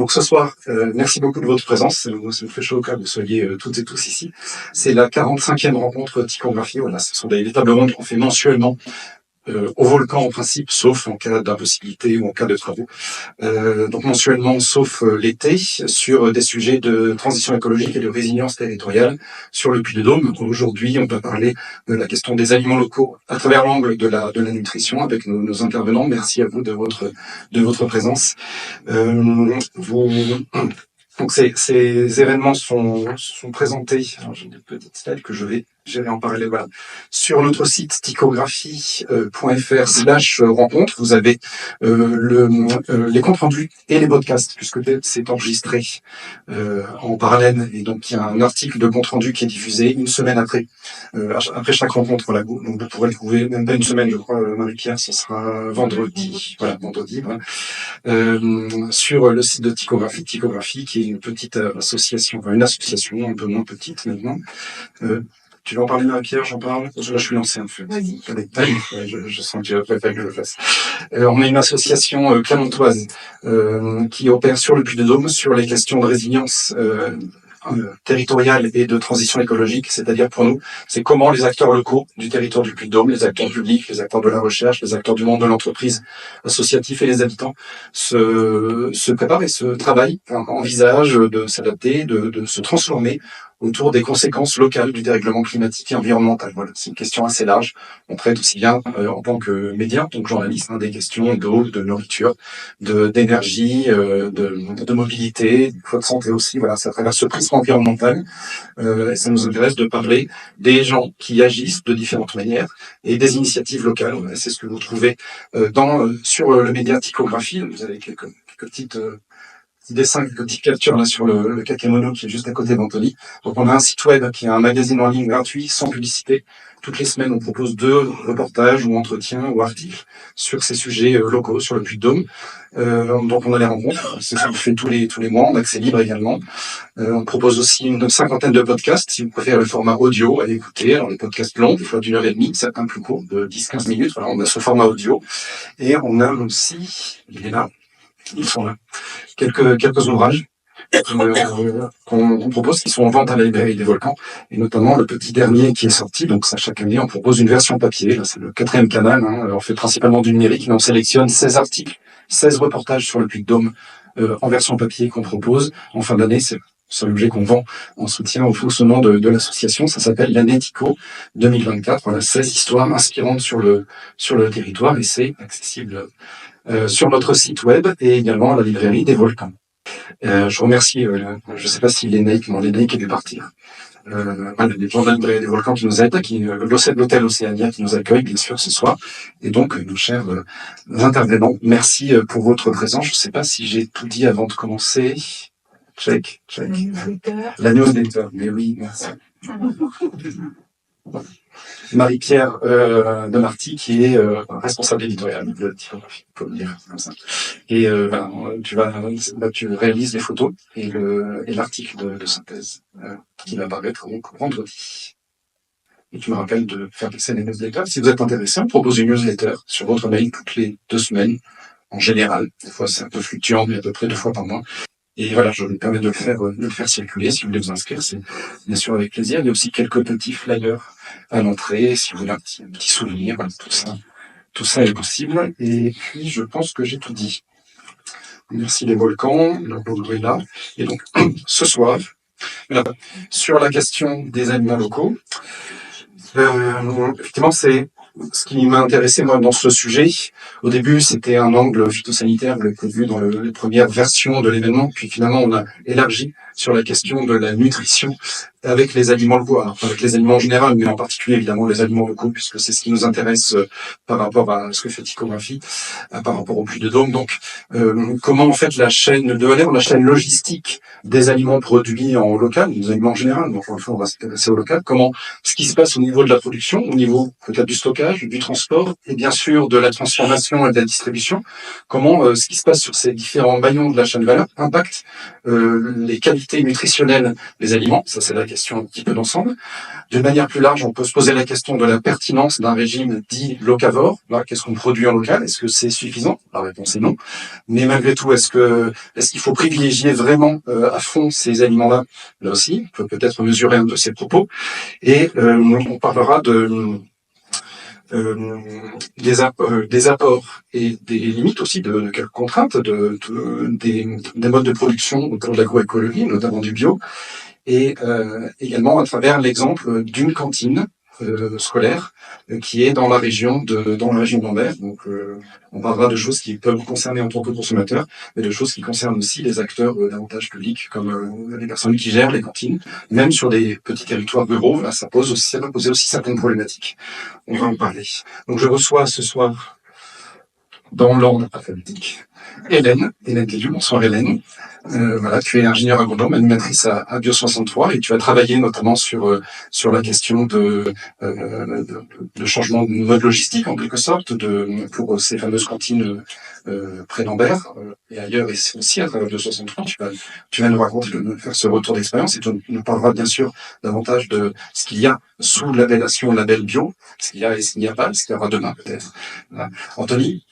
Donc ce soir, merci beaucoup de votre présence. Ça nous fait chaud au cœur que vous soyez toutes et tous ici. C'est la 45e rencontre Tychographie. Voilà, ce sont des tables rondes qu'on fait mensuellement au volcan en principe, sauf en cas d'impossibilité ou en cas de travaux. Donc mensuellement, sauf l'été, sur des sujets de transition écologique et de résilience territoriale sur le Puy-de-Dôme. Aujourd'hui, on va parler de la question des aliments locaux à travers l'angle de la nutrition avec nos intervenants. Merci à vous de votre présence. Donc ces événements sont présentés. Alors j'ai une petite slide que je vais gérer en parallèle. Voilà. Sur notre site tychographie.fr/rencontre, vous avez les comptes rendus et les podcasts, puisque c'est enregistré en parallèle. Et donc il y a un article de compte rendu qui est diffusé une semaine après chaque rencontre. Voilà. Donc vous pourrez le trouver, même pas une semaine, je crois, Marie-Pierre, ce sera vendredi. Voilà, vendredi. Voilà. Sur le site de Tychographie, qui est une petite association, enfin une association un peu moins petite maintenant. Tu veux en parler, Marie-Pierre? J'en parle? Là, je suis lancé, en fait. Vas-y. Allez, je sens que tu vas préférer que je le fasse. On est une association clermontoise qui opère sur le Puy-de-Dôme sur les questions de résilience territoriale et de transition écologique, c'est-à-dire pour nous, c'est comment les acteurs locaux du territoire du Puy-de-Dôme, les acteurs publics, les acteurs de la recherche, les acteurs du monde de l'entreprise, associatif et les habitants se préparent et se travaillent, envisagent de s'adapter, de se transformer autour des conséquences locales du dérèglement climatique et environnemental. Voilà, c'est une question assez large. On traite aussi bien en tant que média, en tant que journaliste, des questions d'eau, de nourriture, d'énergie, de mobilité, de santé aussi. Voilà, ça traverse ce prisme environnemental. Et ça nous intéresse de parler des gens qui agissent de différentes manières et des initiatives locales. Voilà, c'est ce que vous trouvez sur le média Tychographie. Vous avez quelques petites petits dessins, quelques petites captures là sur le Kakemono qui est juste à côté d'Antony. Donc on a un site web qui est un magazine en ligne gratuit, sans publicité. Toutes les semaines, on propose 2 reportages ou entretiens ou articles sur ces sujets locaux, sur le Puy-de-Dôme. Donc on a les rencontres, c'est ça qu'on fait tous les mois, en accès libre également. On propose aussi une 50aine de podcasts, si vous préférez le format audio à écouter. Alors les podcasts longs, des fois d'1h30, certains plus courts, de 10-15 minutes. Voilà, on a ce format audio. Et on a aussi, il est là, ils sont là, quelques ouvrages qu'on propose qui sont en vente à la librairie des Volcans, et notamment le petit dernier qui est sorti. Donc ça, chaque année, on propose une version papier. Là, c'est le 4e canal. On fait principalement du numérique, mais on sélectionne 16 articles, 16 reportages sur le Puy-de-Dôme en version papier qu'on propose en fin d'année. C'est l'objet qu'on vend en soutien au fonctionnement de l'association. Ça s'appelle l'année Tycho 2024. Voilà, 16 histoires inspirantes sur le territoire, et c'est accessible sur notre site web et également à la librairie des Volcans. Je remercie, je ne sais pas si l'ENEIC est dû partir. Les gens de la librairie des Volcans qui nous aident, l'hôtel Océania qui nous accueille bien sûr ce soir, et donc nos chers intervenants, merci pour votre présence. Je ne sais pas si j'ai tout dit avant de commencer. Check. La newsletter, mais oui, merci. Marie-Pierre de Marty, qui est responsable éditoriale de Tychographie, faut le dire comme ça. Et tu réalises les photos et l'article de synthèse qui va apparaître donc vendredi. Et tu me rappelles de faire passer les newsletters. Si vous êtes intéressé, on propose une newsletter sur votre mail toutes les 2 semaines, en général. Des fois, c'est un peu fluctuant, mais à peu près 2 fois par mois. Et voilà, je me permets de le faire circuler. Si vous voulez vous inscrire, c'est bien sûr avec plaisir. Il y a aussi quelques petits flyers à l'entrée, si vous voulez un petit souvenir. Voilà, tout ça est possible. Et puis, je pense que j'ai tout dit. Merci les Volcans, le logo est là. Et donc, ce soir, sur la question des aliments locaux, effectivement, c'est ce qui m'a intéressé moi dans ce sujet. Au début, c'était un angle phytosanitaire prévu dans les premières versions de l'événement, puis finalement on a élargi sur la question de la nutrition avec les aliments locaux, alors avec les aliments en général, mais en particulier évidemment les aliments locaux, puisque c'est ce qui nous intéresse par rapport à ce que fait Tychographie, par rapport au Puy-de-Dôme. Donc, comment en fait la chaîne de valeur, la chaîne logistique des aliments produits en local, des aliments en général, donc une fois on va s'intéresser au local, comment ce qui se passe au niveau de la production, au niveau peut-être du stockage, du transport, et bien sûr de la transformation et de la distribution, comment ce qui se passe sur ces différents maillons de la chaîne de valeur impacte les qualités qualité nutritionnelle des aliments. Ça, c'est la question un petit peu d'ensemble. D'une manière plus large, on peut se poser la question de la pertinence d'un régime dit locavore. Là, qu'est-ce qu'on produit en local? Est-ce que c'est suffisant? La réponse est non. Mais malgré tout, est-ce qu'il faut privilégier vraiment à fond ces aliments-là? Là aussi, on peut peut-être mesurer un de ces propos. Et on parlera des apports et des limites aussi, de quelques contraintes des modes de production autour de l'agroécologie, notamment du bio, et également à travers l'exemple d'une cantine scolaire qui est dans la région d'Anvers. Donc on parlera de choses qui peuvent concerner en tant que consommateur, mais de choses qui concernent aussi les acteurs davantage publics, comme les personnes qui gèrent les cantines. Même sur des petits territoires ruraux, là, ça va poser aussi certaines problématiques. On va en parler. Donc je reçois ce soir, dans l'ordre alphabétique, Hélène Guédu. Bonsoir Hélène. Voilà, tu es ingénieure agronome, animatrice à Bio63, et tu as travaillé notamment sur la question de changement de mode logistique en quelque sorte pour ces fameuses cantines près d'Ambert et ailleurs, et aussi à travers Bio63. Tu vas nous raconter, nous faire ce retour d'expérience, et tu nous parleras bien sûr davantage de ce qu'il y a sous l'appellation label bio, ce qu'il y a et ce qu'il n'y a pas, ce qu'il y aura demain peut-être. Voilà. Anthony.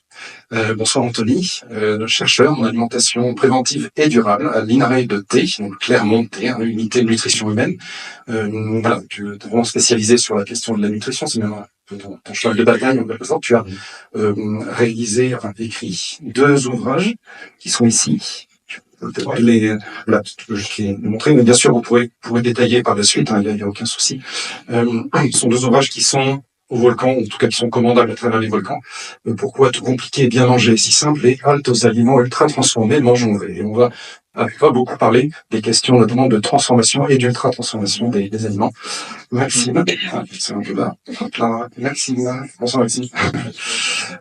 Bonsoir Anthony, chercheur en alimentation préventive et durable à l'INRAE de T, donc Clermont-T, hein, unité de nutrition humaine. Voilà, tu es vraiment spécialisé sur la question de la nutrition, c'est même un peu ton cheval de bataille en quelque sorte. Tu as écrit 2 ouvrages qui sont ici. Voilà, je les montrer, mais bien sûr vous pourrez détailler par la suite, hein, il y a aucun souci. Ce sont 2 ouvrages qui sont au volcan, en tout cas qui sont commandables à travers les volcans. Pourquoi tout compliqué et bien manger si simple, et halte aux aliments ultra transformés, mangeons vrai. Et on va pas beaucoup parler des questions notamment de transformation et d'ultra transformation des aliments. Maxime, c'est un peu là. Maxime, bonsoir Maxime.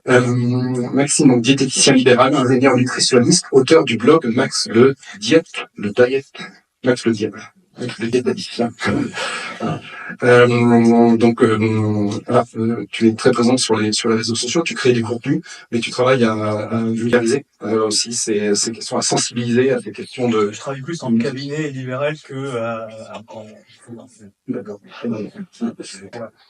Maxime, donc diététicien libéral, ingénieur nutritionniste, auteur du blog Max le Diet. Max le Diet. Le diététicien. Tu es très présent sur les réseaux sociaux, tu crées des contenus, mais tu travailles à vulgariser aussi ces questions, à sensibiliser à ces questions de... Je travaille plus en cabinet libéral que en... D'accord.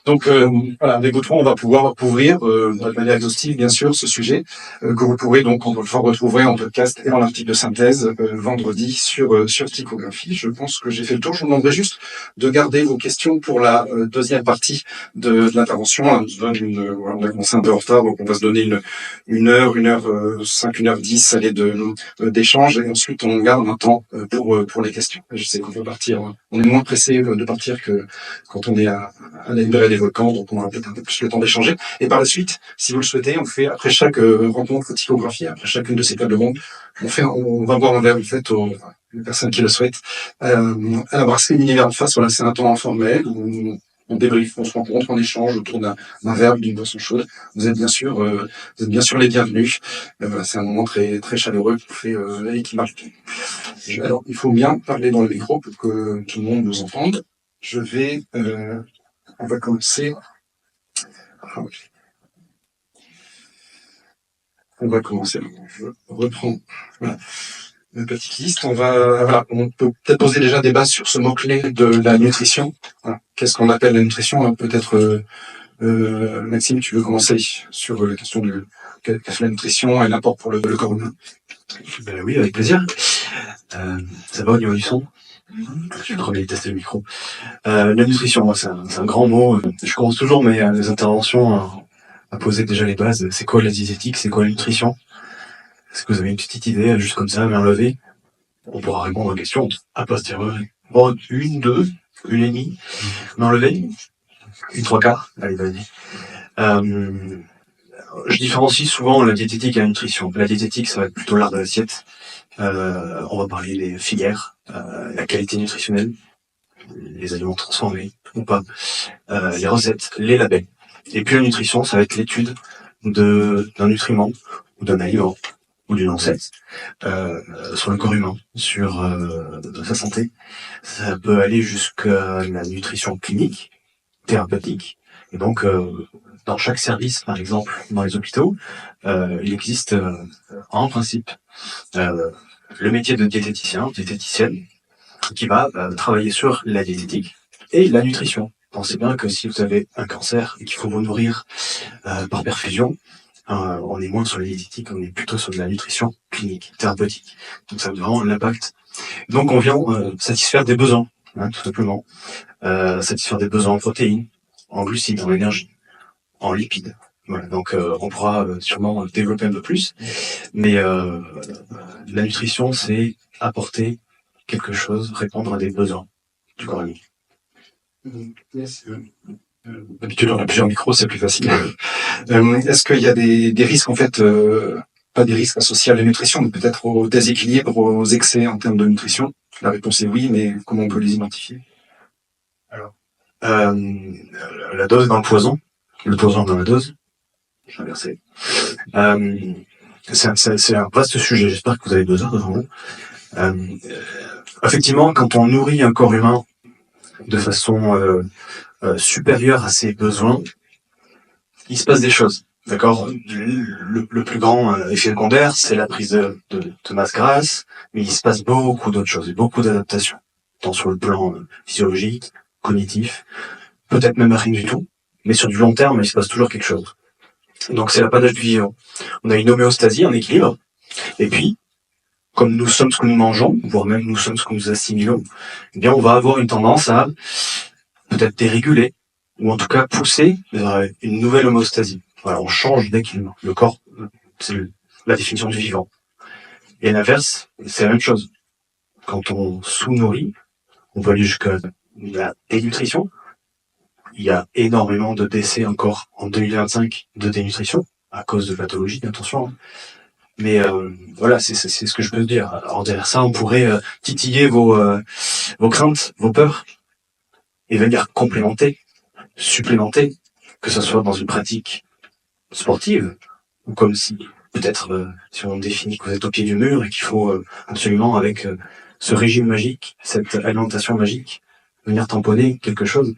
Donc voilà, avec vous trois, on va pouvoir couvrir de manière exhaustive, bien sûr, ce sujet que vous pourrez donc retrouver en podcast et en article de synthèse vendredi sur Tychographie. Je pense que j'ai fait le tour. Je vous demanderai juste de garder vos questions pour la deuxième partie de l'intervention. On a commencé un peu en retard, donc on va se donner une heure 5, 1h10 d'échange, et ensuite on garde un temps pour les questions. Je sais qu'on peut partir, on est moins pressé de partir que quand on est à la librairie des volcans, donc on aura peut-être un peu plus le temps d'échanger. Et par la suite, si vous le souhaitez, on fait après chaque rencontre tychographie, après chacune de ces tables rondes, on va boire un verre en fait aux personnes qui le souhaitent. À la brasserie L'Univers en face, voilà, c'est un temps informel où on débrief, on se rencontre, on échange autour d'un verre, d'une boisson chaude. Vous êtes bien sûr les bienvenus. Voilà, c'est un moment très très chaleureux qui fait et qui marque. Alors, il faut bien parler dans le micro pour que tout le monde nous entende. On va commencer. Je reprends. Voilà. Une petite liste. On peut peut-être poser déjà des bases sur ce mot-clé de la nutrition. Voilà. Qu'est-ce qu'on appelle la nutrition? Peut-être, Maxime, tu veux commencer sur la question de qu'est-ce que la nutrition et l'apport pour le corps humain? Ben oui, avec plaisir. Ça va au niveau du son? Je suis trop bien tester le micro. La nutrition, moi, c'est un grand mot. Je commence toujours mes interventions à poser déjà les bases. C'est quoi la diététique? C'est quoi la nutrition? Est-ce que vous avez une petite idée, juste comme ça, main levée? On pourra répondre aux questions à posteriori. Bon, 1, 2, 1,5. Main levée? 1 3/4. Allez, vas-y. Je différencie souvent la diététique et la nutrition. La diététique, ça va être plutôt l'art de l'assiette. On va parler des filières, la qualité nutritionnelle, les aliments transformés ou pas, les recettes, les labels. Et puis la nutrition, ça va être l'étude d'un nutriment ou d'un aliment ou d'une ancêtre sur le corps humain, sur sa santé. Ça peut aller jusqu'à la nutrition clinique, thérapeutique. Et donc, dans chaque service, par exemple, dans les hôpitaux, il existe en principe le métier de diététicien, diététicienne, qui va travailler sur la diététique et la nutrition. Pensez bien que si vous avez un cancer et qu'il faut vous nourrir par perfusion, on est moins sur la diététique, on est plutôt sur de la nutrition clinique, thérapeutique. Donc ça a vraiment un impact. Donc on vient satisfaire des besoins, tout simplement. Satisfaire des besoins en protéines, en glucides, en énergie, en lipides. Voilà, donc on pourra sûrement développer un peu plus. Mais la nutrition, c'est apporter quelque chose, répondre à des besoins du corps humain. Yes. D'habitude, on a plusieurs micros, c'est plus facile. Est-ce qu'il y a des risques, en fait, pas des risques associés à la nutrition, mais peut-être au déséquilibre, aux excès en termes de nutrition? La réponse est oui, mais comment on peut les identifier? Alors, la dose dans le poison, le poison dans la dose, j'ai inversé. C'est un vaste sujet, j'espère que vous avez 2 heures devant vous. Effectivement, quand on nourrit un corps humain de façon supérieure à ses besoins, il se passe des choses. D'accord. Le plus grand effet secondaire, c'est la prise de masse grasse, mais il se passe beaucoup d'autres choses, et beaucoup d'adaptations, tant sur le plan physiologique, cognitif, peut-être même rien du tout, mais sur du long terme, il se passe toujours quelque chose. Donc c'est l'apanage du vivant. On a une homéostasie, un équilibre, et puis, comme nous sommes ce que nous mangeons, voire même nous sommes ce que nous assimilons, eh bien on va avoir une tendance à peut-être déréguler, ou en tout cas pousser vers une nouvelle homéostasie. Voilà, on change d'équilibre. Le corps, c'est la définition du vivant. Et à l'inverse, c'est la même chose. Quand on sous-nourrit, on peut aller jusqu'à la dénutrition. Il y a énormément de décès encore en 2025 de dénutrition, à cause de pathologies, attention. Hein. Mais voilà, c'est ce que je peux dire. Alors derrière ça, on pourrait titiller vos craintes, vos peurs, et venir complémenter, supplémenter, que ce soit dans une pratique sportive, ou comme si, peut-être, si on définit que vous êtes au pied du mur et qu'il faut absolument, avec ce régime magique, cette alimentation magique, venir tamponner quelque chose.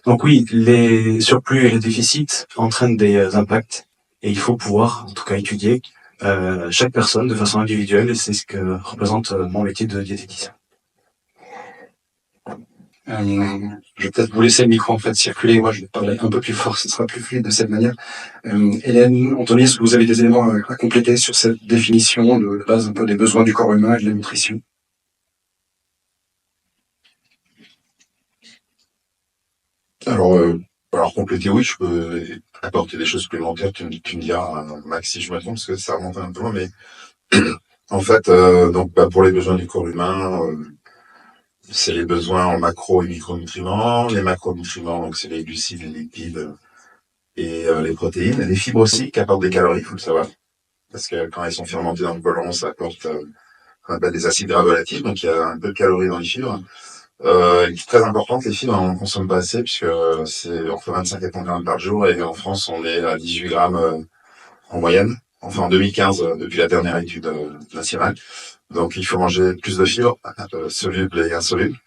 Donc oui, les surplus et les déficits entraînent des impacts, et il faut pouvoir, en tout cas, étudier chaque personne de façon individuelle, et c'est ce que représente mon métier de diététicien. Je vais peut-être vous laisser le micro en fait circuler. Moi, je vais parler un peu plus fort, ce sera plus fluide de cette manière. Hélène, Anthony, est-ce que vous avez des éléments à compléter sur cette définition de base un peu des besoins du corps humain et de la nutrition? Alors compléter, oui, je peux apporter des choses supplémentaires. Tu me diras, Max, si je me trompe, parce que ça remonte un peu loin, mais en fait, pour les besoins du corps humain, c'est les besoins en macro et micronutriments. Les macronutriments, donc c'est les glucides, les lipides et les protéines. Et les fibres aussi, qui apportent des calories, il faut le savoir. Parce que quand elles sont fermentées dans le côlon, ça apporte des acides gras relatifs, donc il y a un peu de calories dans les fibres. Qui est très importante, les fibres, on ne consomme pas assez, puisque c'est entre 25 et 30 grammes par jour, et en France, on est à 18 grammes en moyenne. Enfin, en 2015, depuis la dernière étude nationale. Donc, il faut manger plus de fibres, solubles et insolubles.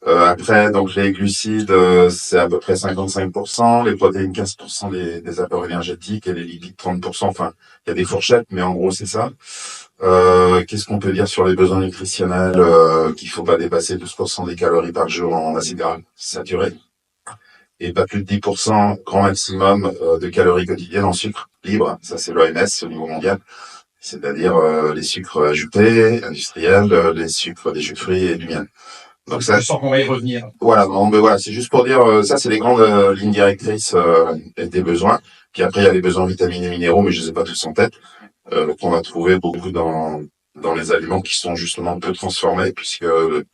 Après, donc, les glucides, c'est à peu près 55%, les protéines 15% des apports énergétiques, et les lipides 30%. Enfin, il y a des fourchettes, mais en gros, c'est ça. Qu'est-ce qu'on peut dire sur les besoins nutritionnels, qu'il faut pas dépasser 12% des calories par jour en acides gras saturés, et pas plus de 10% grand maximum de calories quotidiennes en sucre libre. Ça, c'est l'OMS au niveau mondial. C'est-à-dire les sucres ajoutés, industriels, les sucres des jus de fruits et du miel. Donc ça, je sens qu'on va y revenir. Voilà, mais voilà, c'est juste pour dire, ça c'est les grandes lignes directrices des besoins. Puis après, il y a les besoins vitamines et minéraux, mais je les ai pas tous en tête. Qu'on va trouver beaucoup dans les aliments qui sont justement peu transformés, puisque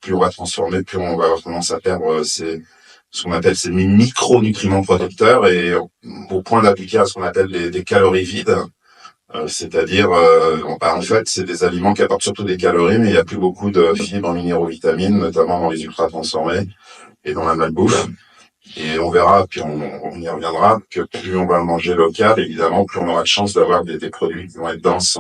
plus on va transformer, plus on va avoir tendance à perdre ce qu'on appelle ces micronutriments protecteurs, et au point d'appliquer à ce qu'on appelle des calories vides. C'est-à-dire, en fait, c'est des aliments qui apportent surtout des calories, mais il y a plus beaucoup de fibres, minéraux, vitamines, notamment dans les ultra transformés et dans la malbouffe. Et on verra, puis on y reviendra, que plus on va manger local, évidemment, plus on aura de chance d'avoir des produits qui vont être denses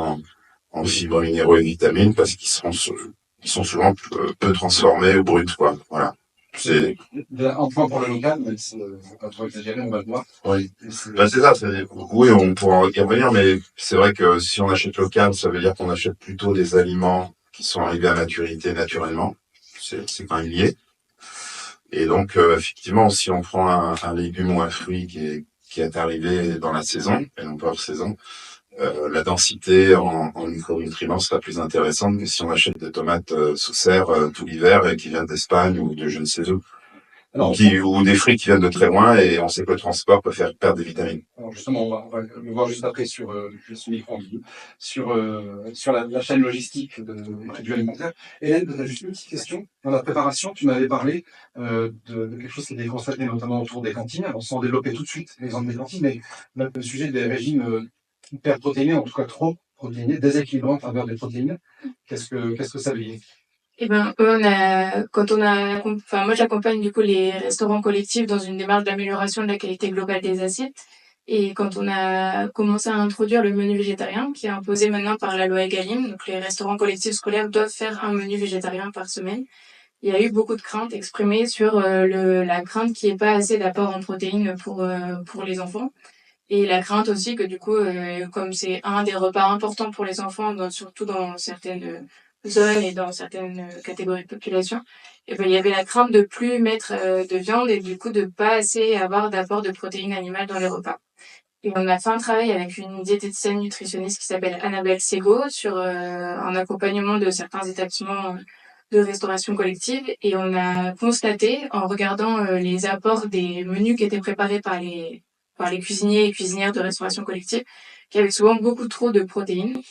en fibres, minéraux et vitamines, parce qu'ils sont souvent peu transformés ou bruts, quoi. Voilà. C'est un point pour le local, mais c'est pas trop exagéré, on va le voir. Oui. C'est ça. Oui, on pourra y revenir, mais c'est vrai que si on achète local, ça veut dire qu'on achète plutôt des aliments qui sont arrivés à maturité naturellement. c'est quand même lié. Et donc, effectivement, si on prend un légume ou un fruit qui est arrivé dans la saison, et non pas hors saison, la densité en micronutriments sera plus intéressante que si on achète des tomates sous serre tout l'hiver et qui viennent d'Espagne ou de je ne sais où. Alors, Ou des fruits qui viennent de très loin et on sait que le transport peut faire perdre des vitamines. Alors justement, on va le voir juste après sur la chaîne logistique des produits alimentaires. Hélène, tu as juste une petite question. Dans la préparation, tu m'avais parlé de quelque chose qui était constaté notamment autour des cantines. Alors, sans développer tout de suite l'exemple des cantines, mais là, le sujet des régimes hyper protéinés, en tout cas trop protéinés, déséquilibrants en faveur des protéines. Qu'est-ce que ça veut dire? Eh ben, moi j'accompagne du coup les restaurants collectifs dans une démarche d'amélioration de la qualité globale des assiettes. Et quand on a commencé à introduire le menu végétarien, qui est imposé maintenant par la loi Egalim, donc les restaurants collectifs scolaires doivent faire un menu végétarien par semaine. Il y a eu beaucoup de craintes exprimées sur la crainte qu'il n'y ait pas assez d'apport en protéines pour les enfants. Et la crainte aussi que du coup, comme c'est un des repas importants pour les enfants, surtout dans certaines zones et dans certaines catégories de population, et ben il y avait la crainte de plus mettre de viande et du coup de pas assez avoir d'apport de protéines animales dans les repas. Et on a fait un travail avec une diététicienne nutritionniste qui s'appelle Annabelle Sego sur un accompagnement de certains établissements de restauration collective, et on a constaté en regardant les apports des menus qui étaient préparés par les cuisiniers et cuisinières de restauration collective, qu'il y avait souvent beaucoup trop de protéines,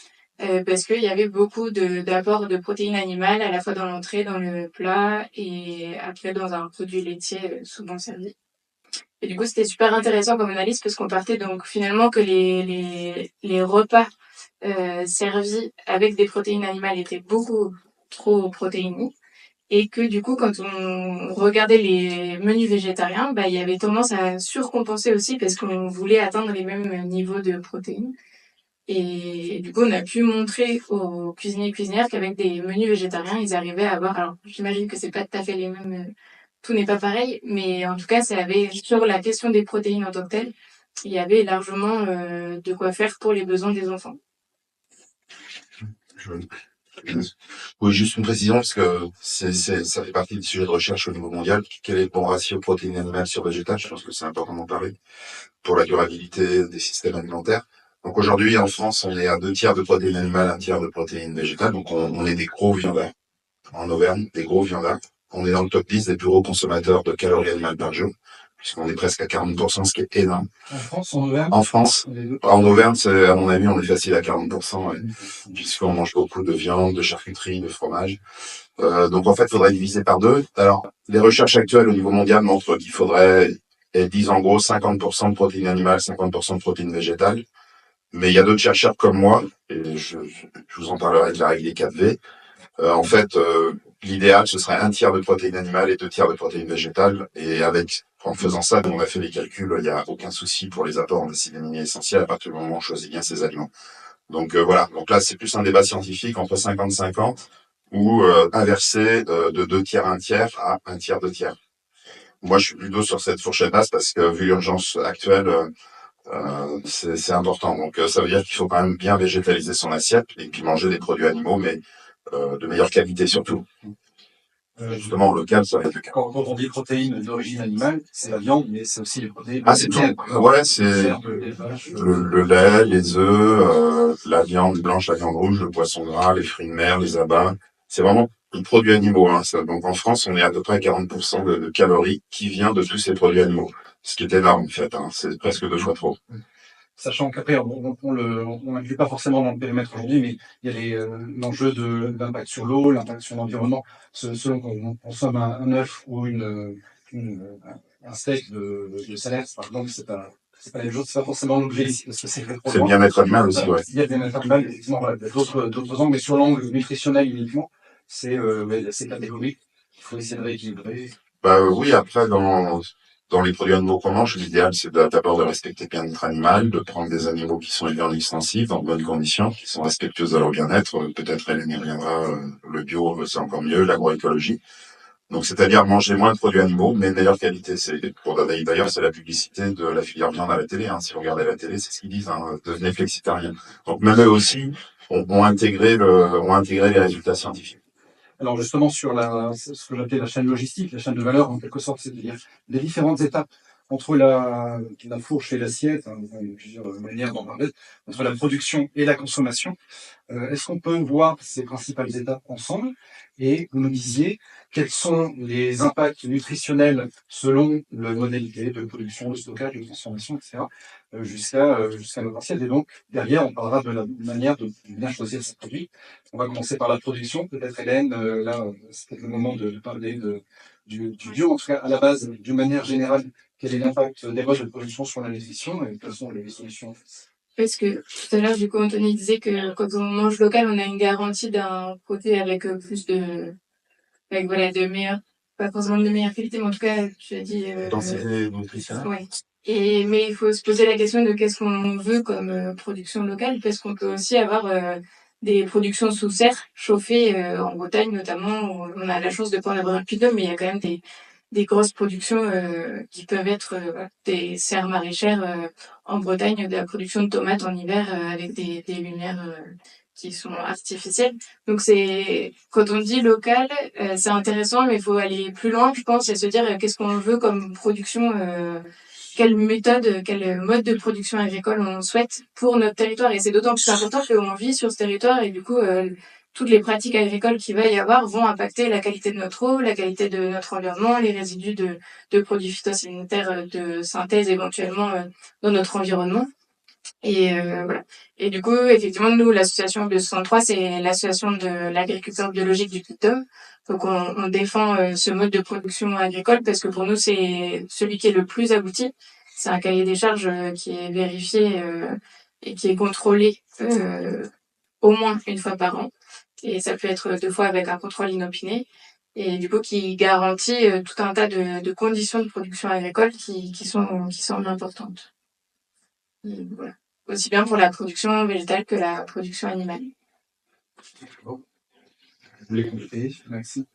parce qu'il y avait beaucoup d'apports de protéines animales à la fois dans l'entrée, dans le plat et après dans un produit laitier souvent servi. Et du coup, c'était super intéressant comme analyse parce qu'on partait donc finalement que les repas servis avec des protéines animales étaient beaucoup trop protéinés. Et que du coup, quand on regardait les menus végétariens, bah, il y avait tendance à surcompenser aussi parce qu'on voulait atteindre les mêmes niveaux de protéines. Et du coup, on a pu montrer aux cuisiniers et cuisinières qu'avec des menus végétariens, ils arrivaient à avoir, alors j'imagine que c'est pas tout à fait les mêmes, tout n'est pas pareil, mais en tout cas, ça avait, sur la question des protéines en tant que telles, il y avait largement de quoi faire pour les besoins des enfants. Oui, juste une précision, parce que ça fait partie du sujet de recherche au niveau mondial. Quel est le bon ratio protéines animales sur végétales? Je pense que c'est important d'en parler pour la durabilité des systèmes alimentaires. Donc aujourd'hui, en France, on est à 2 tiers de protéines animales, 1 tiers de protéines végétales. Donc on est des gros viandards. En Auvergne, des gros viandards. On est dans le top 10 des plus gros consommateurs de calories animales par jour, puisqu'on est presque à 40%, ce qui est énorme. En France, en Auvergne? En France. En Auvergne, à mon avis, on est facile à 40%, ouais, puisqu'on mange beaucoup de viande, de charcuterie, de fromage. Donc en fait, il faudrait diviser par 2. Alors, les recherches actuelles au niveau mondial montrent qu'il faudrait, elles disent en gros 50% de protéines animales, 50% de protéines végétales. Mais il y a d'autres chercheurs comme moi, et je vous en parlerai de la règle des 4V. En fait, l'idéal, ce serait 1 tiers de protéines animales et 2 tiers de protéines végétales. Et en faisant ça, on a fait les calculs, il n'y a aucun souci pour les apports en acides aminés essentiels à partir du moment où on choisit bien ces aliments. Donc voilà. Donc là, c'est plus un débat scientifique entre 50-50 ou inversé de 2 tiers 1 tiers à 1 tiers 2 tiers. Moi, je suis plutôt sur cette fourchette basse parce que vu l'urgence actuelle, c'est important. Donc ça veut dire qu'il faut quand même bien végétaliser son assiette et puis manger des produits animaux, mais de meilleure qualité surtout. Justement, local, ça va être le cas. Quand on dit protéines d'origine animale, c'est la viande, mais c'est aussi les protéines. Ah, c'est tout. Ouais, c'est le lait, les œufs, la viande blanche, la viande rouge, le poisson gras, les fruits de mer, les abats. C'est vraiment des produits animaux. Hein, ça. Donc en France, on est à peu près à 40% de calories qui vient de tous ces produits animaux. Ce qui est énorme en fait. Hein, c'est presque 2 fois trop. Sachant qu'après, on n'inclut pas forcément dans le périmètre aujourd'hui, mais il y a l'enjeu de l'impact sur l'eau, l'impact sur l'environnement. Selon qu'on consomme un œuf ou un steak de salaire, par exemple, c'est pas la même chose, c'est pas forcément l'objet ici, parce que c'est le bien-être animal aussi, ouais. Il y a le bien-être animal, effectivement, voilà, d'autres angles, mais sur l'angle nutritionnel uniquement, c'est catégorique. Il faut essayer de rééquilibrer. Bah oui, après, dans les produits animaux qu'on mange, l'idéal, c'est d'abord de respecter le bien-être animal, de prendre des animaux qui sont élevés en extensif, dans de bonnes conditions, qui sont respectueuses de leur bien-être. Peut-être elle y reviendra, le bio, c'est encore mieux, l'agroécologie. Donc, c'est-à-dire manger moins de produits animaux, mais de meilleure qualité. D'ailleurs, c'est la publicité de la filière viande à la télé. Hein. Si vous regardez la télé, c'est ce qu'ils disent, hein, devenez flexitarien. Donc, même eux aussi ont intégré les résultats scientifiques. Alors justement sur ce que j'appelais la chaîne logistique, la chaîne de valeur en quelque sorte, c'est-à-dire les différentes étapes entre la fourche et l'assiette, hein, il y a plusieurs manières d'en parler, entre la production et la consommation. Est-ce qu'on peut voir ces principales étapes ensemble? Et vous nous disiez quels sont les impacts nutritionnels selon la modalité de production, de stockage, de transformation, etc. Jusqu'à notre assiette. Et donc, derrière, on parlera de la manière de bien choisir ces produits. On va commencer par la production. Peut-être Hélène, c'est peut-être le moment de parler du bio. En tout cas, à la base, d'une manière générale, quel est l'impact des modes de production sur la nutrition et quelles sont les solutions? Parce que tout à l'heure, du coup, Anthony disait que quand on mange local, on a une garantie d'un côté avec avec voilà, de meilleures, pas forcément de meilleure qualité, mais en tout cas, tu as dit, Densité nutritionnelle. ouais. Mais il faut se poser la question de qu'est-ce qu'on veut comme production locale, parce qu'on peut aussi avoir des productions sous serre chauffées en Bretagne notamment, où on a la chance de pouvoir avoir un puy de Dôme, mais il y a quand même des grosses productions qui peuvent être voilà, des serres maraîchères en Bretagne, de la production de tomates en hiver avec des lumières qui sont artificielles. Donc c'est quand on dit local, c'est intéressant, mais il faut aller plus loin, je pense, et se dire qu'est-ce qu'on veut comme production, quelle méthode, quel mode de production agricole on souhaite pour notre territoire. Et c'est d'autant plus important qu'on vit sur ce territoire et du coup, toutes les pratiques agricoles qu'il va y avoir vont impacter la qualité de notre eau, la qualité de notre environnement, les résidus de produits phytosanitaires de synthèse éventuellement dans notre environnement. Et voilà. Et du coup, effectivement, nous, l'association Bio63, c'est l'association de l'agriculture biologique du Puy-de-Dôme. Donc, on défend ce mode de production agricole parce que pour nous, c'est celui qui est le plus abouti. C'est un cahier des charges qui est vérifié et qui est contrôlé au moins une fois par an. Et ça peut être 2 fois avec un contrôle inopiné. Et du coup, qui garantit tout un tas de conditions de production agricole qui sont importantes. Et voilà. Aussi bien pour la production végétale que la production animale. Vous voulez compléter, Maxime?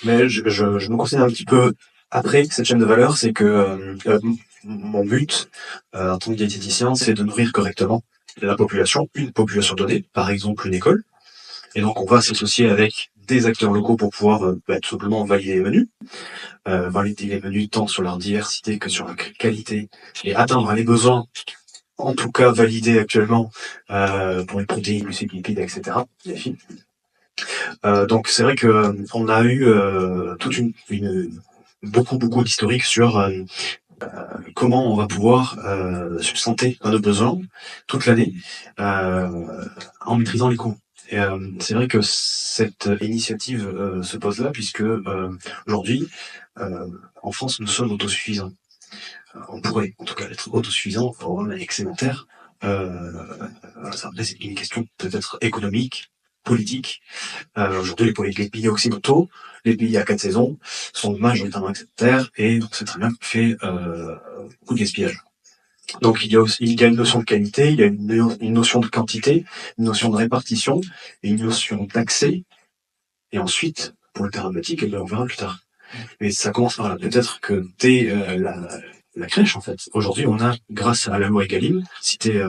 Mais je me considère un petit peu après cette chaîne de valeur, c'est que mon but en tant que diététicien, c'est de nourrir correctement la population, une population donnée, par exemple une école. Et donc on va s'associer avec des acteurs locaux pour pouvoir tout simplement valider les menus tant sur leur diversité que sur leur qualité et atteindre les besoins, en tout cas validés actuellement pour les protéines, les lipides, etc. Donc c'est vrai que on a eu toute beaucoup d'historique sur comment on va pouvoir substanter à nos besoins toute l'année en maîtrisant les coûts. Et c'est vrai que cette initiative se pose là puisque aujourd'hui en France nous sommes autosuffisants. On pourrait en tout cas être autosuffisant, voire excédentaire. Après c'est une question peut-être économique, politique. Aujourd'hui, les pays occidentaux, les pays à 4 saisons, sont majoritairement excédentaires et on sait très bien qu'on fait beaucoup de gaspillage. Donc il y a une notion de qualité, il y a une notion de quantité, une notion de répartition, et une notion d'accès, et ensuite, pour le thérapeutique, on verra plus tard. Mais ça commence par là. Peut-être que dès la crèche, en fait. Aujourd'hui, on a, grâce à la loi Egalim, citée